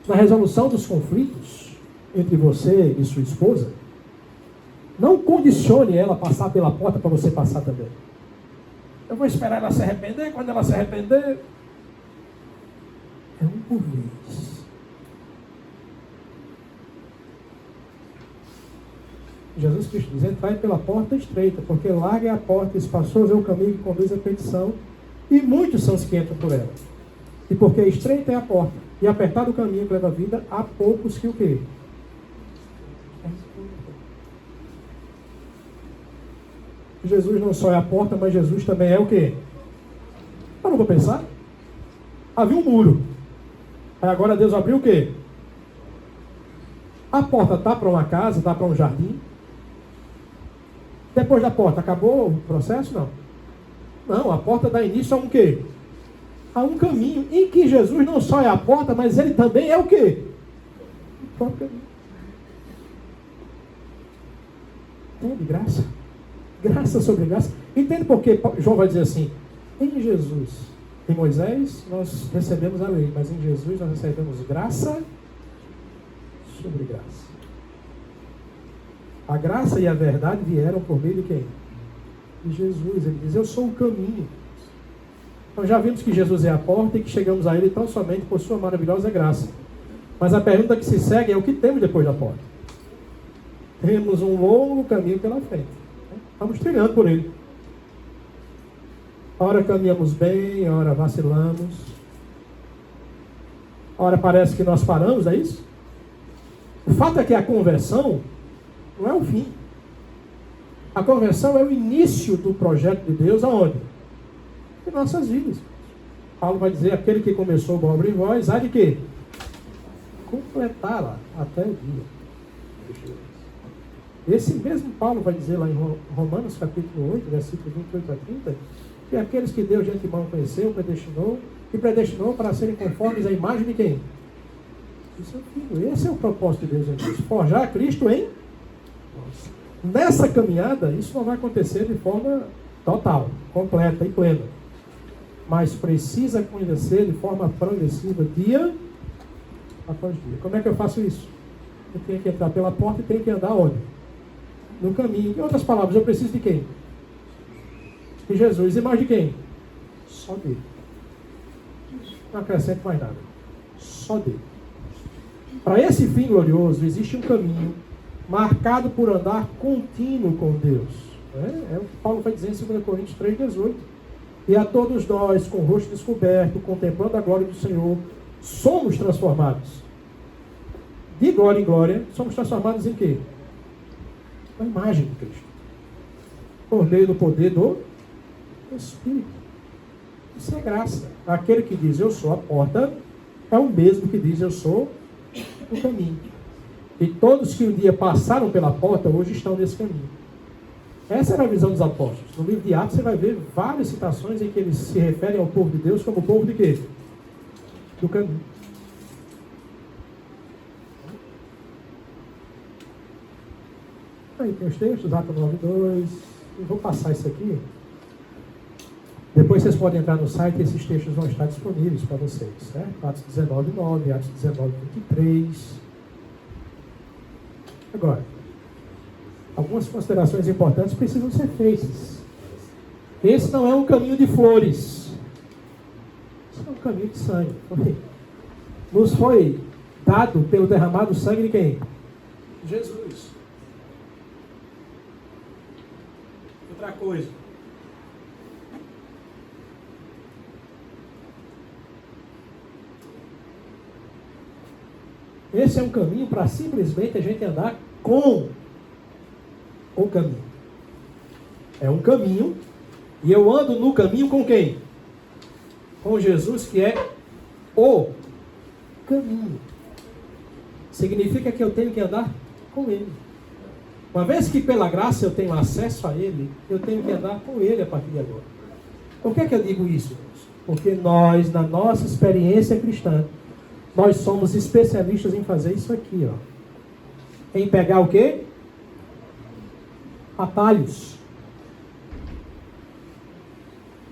Na resolução dos conflitos entre você e sua esposa, não condicione ela a passar pela porta para você passar também. Eu vou esperar ela se arrepender, quando ela se arrepender... É um por vez. Jesus Cristo diz, entrai pela porta estreita, porque larga é a porta, espaçoso é o caminho que conduz à perdição, e muitos são os que entram por ela. E porque estreita é a porta, e apertado o caminho que leva a vida, há poucos que o quê? Jesus não só é a porta, mas Jesus também é o quê? Eu não vou pensar. Havia um muro. Aí agora Deus abriu o quê? A porta dá para uma casa, dá para um jardim. Depois da porta, acabou o processo? Não. Não, a porta dá início a um quê? A um caminho em que Jesus não só é a porta, mas ele também é o quê? O próprio caminho. Entende? Graça. Graça sobre graça. Entende por que João vai dizer assim? Em Jesus, em Moisés, nós recebemos a lei, mas em Jesus nós recebemos graça sobre graça. A graça e a verdade vieram por meio de quem? De Jesus. Ele diz, eu sou o caminho. Nós já vimos que Jesus é a porta e que chegamos a ele tão somente por sua maravilhosa graça. Mas a pergunta que se segue é o que temos depois da porta? Temos um longo caminho pela frente. Estamos trilhando por ele. Ora caminhamos bem, ora vacilamos. Ora parece que nós paramos, é isso? O fato é que a conversão não é o fim. A conversão é o início do projeto de Deus aonde? Em nossas vidas. Paulo vai dizer, aquele que começou o bom obra em vós, há de quê? Completá-la até o dia. Esse mesmo Paulo vai dizer lá em Romanos capítulo 8, versículo 28 a 30, que aqueles que Deus de antemão conheceu, predestinou para serem conformes à imagem de quem? Do seu Filho. Esse é o propósito de Deus em nós. Forjar Cristo em nós. Nessa caminhada, isso não vai acontecer de forma total, completa e plena. Mas precisa acontecer de forma progressiva, dia após dia. Como é que eu faço isso? Eu tenho que entrar pela porta e tenho que andar onde? No caminho. Em outras palavras, eu preciso de quem? De Jesus. E mais de quem? Só dele. Não acrescento mais nada. Só dele. Para esse fim glorioso, existe um caminho marcado por andar contínuo com Deus. É o que Paulo vai dizer em 2 Coríntios 3,18. E a todos nós, com o rosto descoberto, contemplando a glória do Senhor, somos transformados. De glória em glória, somos transformados em quê? Na imagem de Cristo. Por meio do poder do Espírito. Isso é graça. Aquele que diz eu sou a porta, é o mesmo que diz eu sou o caminho. E todos que um dia passaram pela porta, hoje estão nesse caminho. Essa era a visão dos apóstolos. No livro de Atos você vai ver várias citações em que eles se referem ao povo de Deus como o povo de quê? Do caminho. Aí tem os textos, Atos 9:2. Eu vou passar isso aqui. Depois vocês podem entrar no site e esses textos vão estar disponíveis para vocês. Certo? Atos 19:9, Atos 19:23. Agora, algumas considerações importantes precisam ser feitas. Esse não é um caminho de flores. Esse é um caminho de sangue. Nos foi dado pelo derramado sangue de quem? Jesus. Outra coisa. Esse é um caminho para simplesmente a gente andar com o caminho. É um caminho e eu ando no caminho com quem? Com Jesus, que é o caminho. Significa que eu tenho que andar com Ele. Uma vez que pela graça eu tenho acesso a Ele, eu tenho que andar com Ele a partir de agora. Por que eu digo isso? Porque nós, na nossa experiência cristã, nós somos especialistas em fazer isso aqui, ó. Em pegar o quê? Atalhos.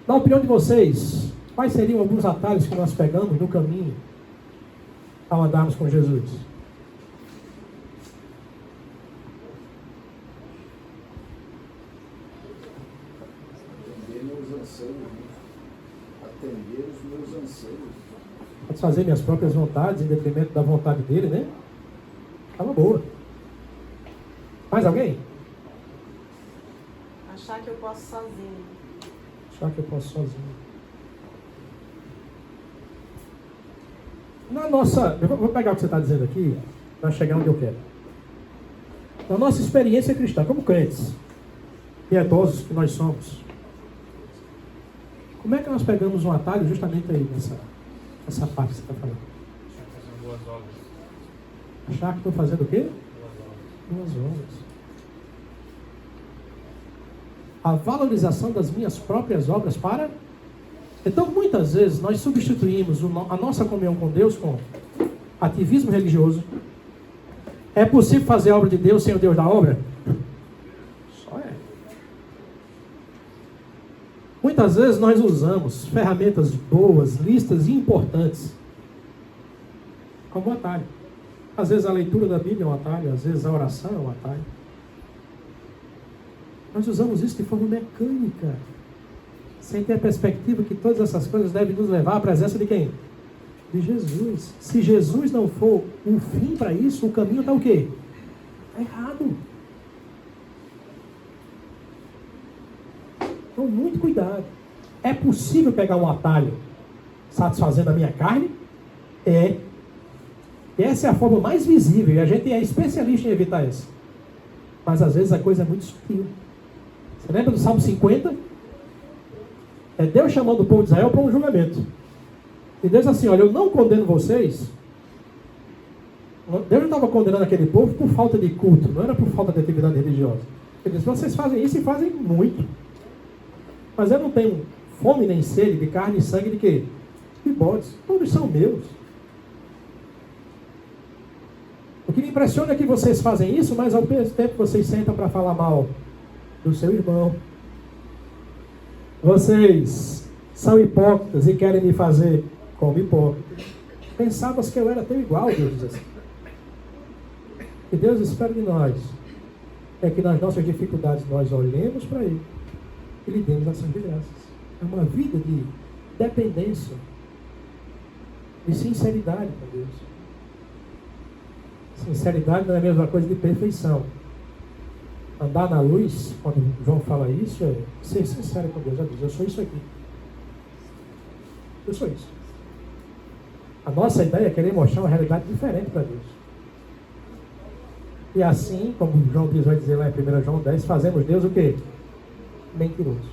Na opinião de vocês, quais seriam alguns atalhos que nós pegamos no caminho ao andarmos com Jesus? Atender meus anseios, né? Atender os meus anseios. Satisfazer minhas próprias vontades em detrimento da vontade dele, né? Estava boa. Mais alguém? Achar que eu posso sozinho. Achar que eu posso sozinho. Na nossa... Eu vou pegar o que você está dizendo aqui para chegar onde eu quero. Na nossa experiência cristã, como crentes, piedosos que nós somos, como é que nós pegamos um atalho justamente aí nessa parte que você está falando? Achar que estou fazendo o quê? Boas obras. A valorização das minhas próprias obras para... Então, muitas vezes, nós substituímos a nossa comunhão com Deus com ativismo religioso. É possível fazer a obra de Deus sem o Deus da obra? Só é. Muitas vezes nós usamos ferramentas boas, listas e importantes como atalho. Às vezes a leitura da Bíblia é um atalho, às vezes a oração é um atalho. Nós usamos isso de forma mecânica, sem ter a perspectiva que todas essas coisas devem nos levar à presença de quem? De Jesus. Se Jesus não for um fim para isso, o caminho está o quê? Está errado. Então, muito cuidado. É possível pegar um atalho satisfazendo a minha carne? É. Essa é a forma mais visível, e a gente é especialista em evitar essa. Mas às vezes a coisa é muito sutil. Você lembra do Salmo 50? É Deus chamando o povo de Israel para um julgamento. E Deus assim, olha, eu não condeno vocês. Deus não estava condenando aquele povo por falta de culto, não era por falta de atividade religiosa. Ele disse, vocês fazem isso e fazem muito. Mas eu não tenho fome nem sede de carne e sangue de quê? De bodes. Todos são meus. O que me impressiona é que vocês fazem isso, mas ao mesmo tempo vocês sentam para falar mal do seu irmão. Vocês são hipócritas e querem me fazer como hipócrita. Pensavas que eu era teu igual, Deus diz assim. E Deus espera de nós é que nas nossas dificuldades nós olhemos para Ele e lhe demos ações de graças. É uma vida de dependência, de sinceridade com Deus. Sinceridade não é a mesma coisa de perfeição. Andar na luz, quando João fala isso, é ser sincero com Deus. Eu sou isso aqui. Eu sou isso. A nossa ideia é querer mostrar uma realidade diferente para Deus. E assim, como João diz, vai dizer lá em 1 João 10, fazemos Deus o quê? Mentiroso.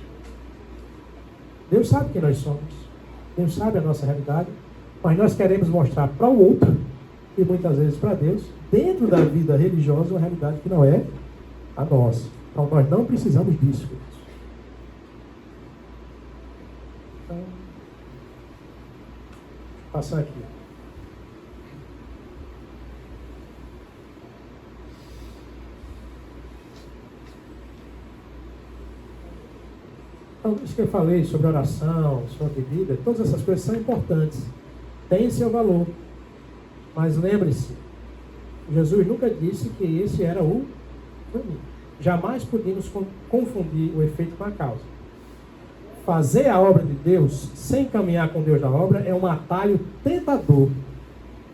Deus sabe quem nós somos. Deus sabe a nossa realidade. Mas nós queremos mostrar para o outro, e muitas vezes para Deus, dentro da vida religiosa, uma realidade que não é a nossa. Então nós não precisamos disso. Então, vou passar aqui. Então, isso que eu falei sobre oração, sobre Bíblia, todas essas coisas são importantes. Tem seu valor. Mas lembre-se, Jesus nunca disse que esse era o caminho. Jamais podemos confundir o efeito com a causa. Fazer a obra de Deus sem caminhar com Deus na obra é um atalho tentador,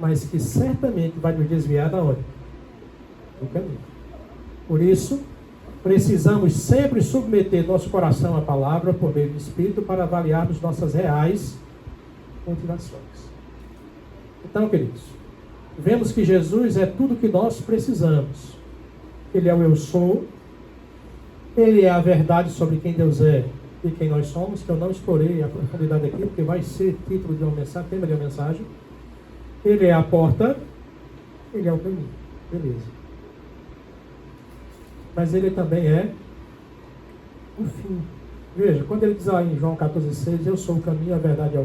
mas que certamente vai nos desviar da onde? Do caminho. Por isso, precisamos sempre submeter nosso coração à palavra por meio do Espírito para avaliarmos nossas reais motivações. Então, queridos, vemos que Jesus é tudo que nós precisamos. Ele é o eu sou. Ele é a verdade sobre quem Deus é e quem nós somos, que eu não explorei a profundidade aqui, porque vai ser título de uma mensagem, tema de uma mensagem. Ele é a porta. Ele é o caminho. Beleza. Mas ele também é o fim. Veja, quando ele diz lá em João 14,6, eu sou o caminho, a verdade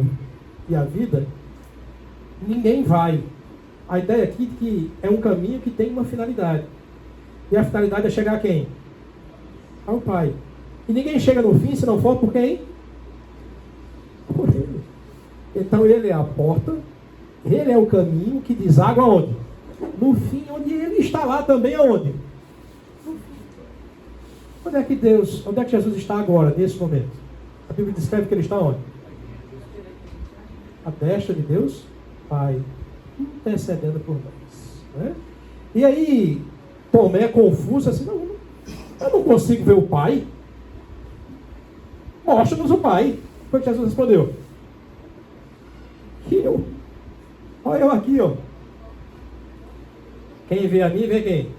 e a vida, ninguém vai. A ideia aqui é que é um caminho que tem uma finalidade. E a finalidade é chegar a quem? ao Pai. E ninguém chega no fim se não for por quem? Por Ele. Então Ele é a porta, Ele é o caminho que deságua aonde? No fim, onde Ele está lá também aonde? No fim. Onde é que Jesus está agora, nesse momento? A Bíblia descreve que Ele está onde? A destra de Deus, Pai, intercedendo por nós. Né? E aí, Tomé confuso assim, não, eu não consigo ver o Pai. Mostra-nos o Pai. Foi que Jesus respondeu. Que eu? Olha eu aqui, ó. Quem vê a mim, vê quem?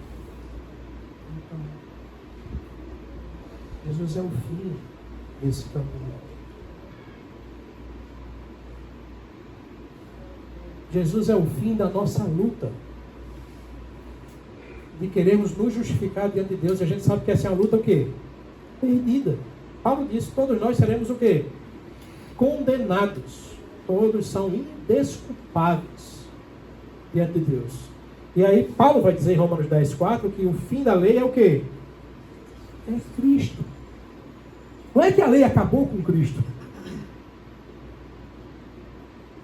Jesus é o fim desse caminho. Jesus é o fim da nossa luta de queremos nos justificar diante de Deus. E a gente sabe que essa é uma luta o quê? Perdida. Paulo disse, todos nós seremos o quê? Condenados. Todos são indesculpáveis diante de Deus. E aí Paulo vai dizer em Romanos 10,4 que o fim da lei é o quê? É Cristo. Não é que a lei acabou com Cristo.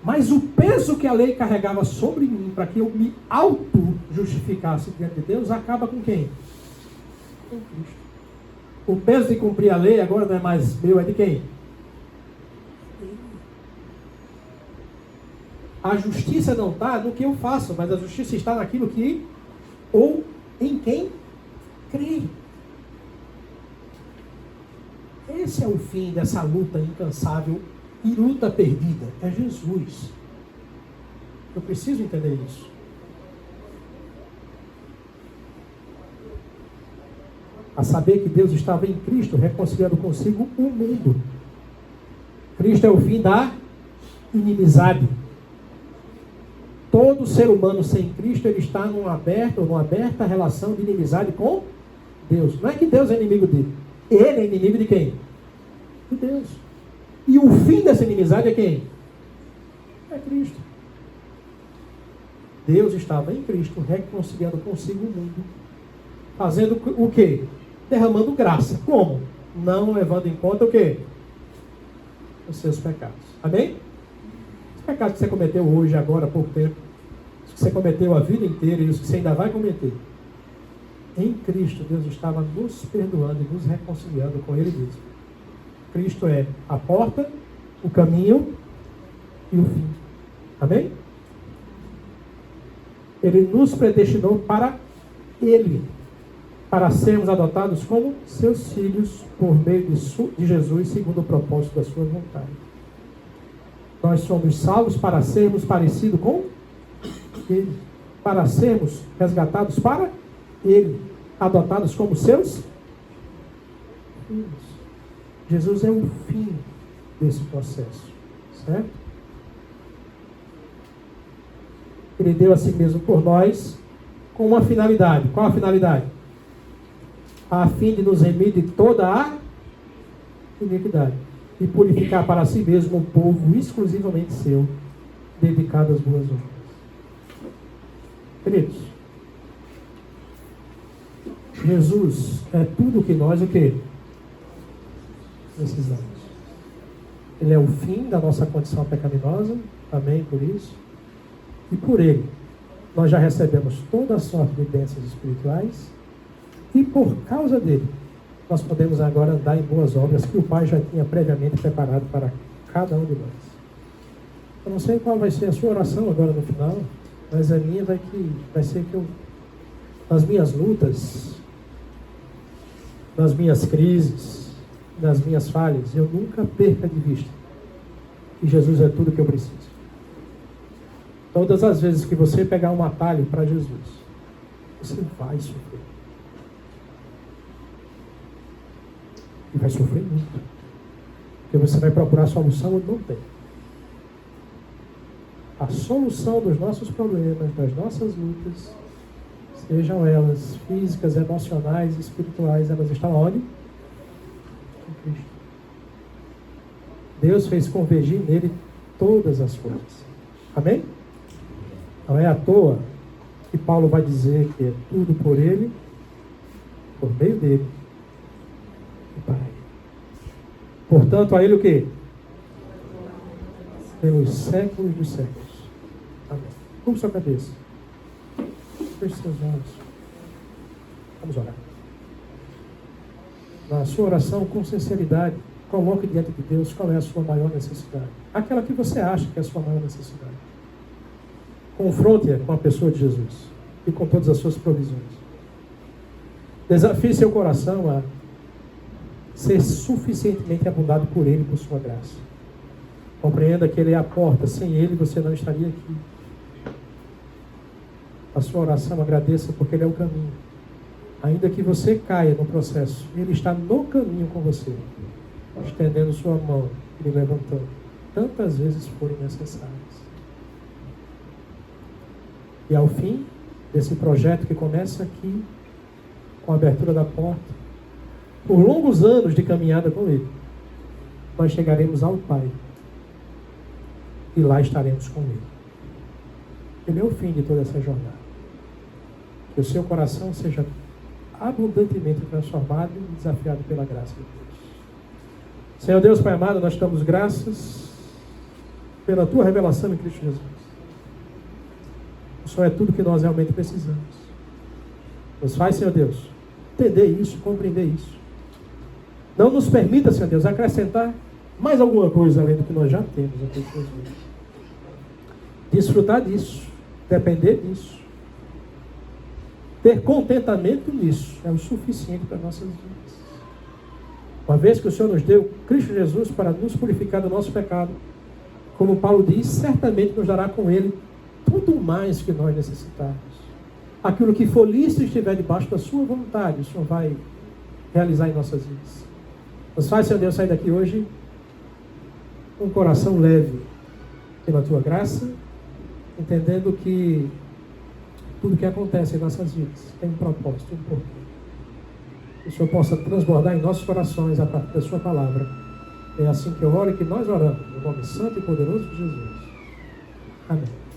Mas o peso que a lei carregava sobre mim para que eu me auto-justificasse diante de Deus acaba com quem? Com Cristo. O peso de cumprir a lei agora não é mais meu, é de quem? A justiça não está no que eu faço, mas a justiça está naquilo que, ou em quem crê. Esse é o fim dessa luta incansável e luta perdida. É Jesus. Eu preciso entender isso. A saber que Deus estava em Cristo, reconciliando consigo o mundo. Cristo é o fim da inimizade. Todo ser humano sem Cristo, ele está numa aberta relação de inimizade com Deus. Não é que Deus é inimigo dele. Ele é inimigo de quem? De Deus. E o fim dessa inimizade é quem? É Cristo. Deus estava em Cristo, reconciliando consigo o mundo. Fazendo o quê? Derramando graça. Como? Não levando em conta o quê? Os seus pecados. Amém? Os pecados que você cometeu hoje, agora, há pouco tempo. Os que você cometeu a vida inteira e os que você ainda vai cometer. Em Cristo, Deus estava nos perdoando e nos reconciliando com Ele mesmo. Cristo é a porta, o caminho e o fim. Amém? Ele nos predestinou para Ele, para sermos adotados como seus filhos por meio de Jesus, segundo o propósito da sua vontade. Nós somos salvos para sermos parecidos com Ele, para sermos resgatados para Ele, adotados como seus filhos. Jesus é o fim desse processo, certo? Ele deu a si mesmo por nós com uma finalidade. Qual a finalidade? A fim de nos remir de toda a iniquidade e purificar para si mesmo um povo exclusivamente seu, dedicado às boas obras. Queridos, Jesus é tudo o que nós, o quê? Precisamos. Ele é o fim da nossa condição pecaminosa, amém por isso. E por Ele, nós já recebemos toda a sorte de bênçãos espirituais. E por causa dele, nós podemos agora andar em boas obras que o Pai já tinha previamente preparado para cada um de nós. Eu não sei qual vai ser a sua oração agora no final, mas a minha vai ser que nas minhas lutas, nas minhas crises, nas minhas falhas, eu nunca perca de vista que Jesus é tudo que eu preciso. Todas as vezes que você pegar um atalho para Jesus, você vai sofrer. E vai sofrer muito. Porque você vai procurar solução onde não tem. A solução dos nossos problemas, das nossas lutas, sejam elas físicas, emocionais, espirituais, elas estão onde? Em Cristo. Deus fez convergir nele todas as coisas. Amém? Não é à toa que Paulo vai dizer que é tudo por ele, por meio dele Portanto, a Ele o quê? Pelos séculos dos séculos. Amém. Curva sua cabeça. Feche seus olhos. Vamos orar. Na sua oração, com sinceridade, coloque diante de Deus qual é a sua maior necessidade. Aquela que você acha que é a sua maior necessidade. Confronte-a com a pessoa de Jesus e com todas as suas provisões. Desafie seu coração a ser suficientemente abundado por Ele e por sua graça. Compreenda que Ele é a porta. Sem Ele você não estaria aqui. A sua oração agradeça porque Ele é o caminho. Ainda que você caia no processo, Ele está no caminho com você, estendendo sua mão e lhe levantando, tantas vezes forem necessárias. E ao fim desse projeto que começa aqui, com a abertura da porta, por longos anos de caminhada com Ele, nós chegaremos ao Pai e lá estaremos com Ele. Ele é o fim de toda essa jornada. Que o seu coração seja abundantemente transformado e desafiado pela graça de Deus. Senhor Deus, Pai amado, nós te damos graças pela Tua revelação em Cristo Jesus. O Senhor é tudo que nós realmente precisamos. Nos faz, Senhor Deus, entender isso, compreender isso. Não nos permita, Senhor Deus, acrescentar mais alguma coisa além do que nós já temos em Cristo Jesus. Desfrutar disso, depender disso, ter contentamento nisso é o suficiente para nossas vidas. Uma vez que o Senhor nos deu Cristo Jesus para nos purificar do nosso pecado, como Paulo diz, certamente nos dará com Ele tudo mais que nós necessitarmos. Aquilo que for lícito estiver debaixo da sua vontade, o Senhor vai realizar em nossas vidas. Nos faz, Senhor Deus, sair daqui hoje com um coração leve pela Tua graça, entendendo que tudo que acontece em nossas vidas tem um propósito, um porquê. Que o Senhor possa transbordar em nossos corações a partir da Sua palavra. É assim que eu oro e que nós oramos, no nome santo e poderoso de Jesus. Amém.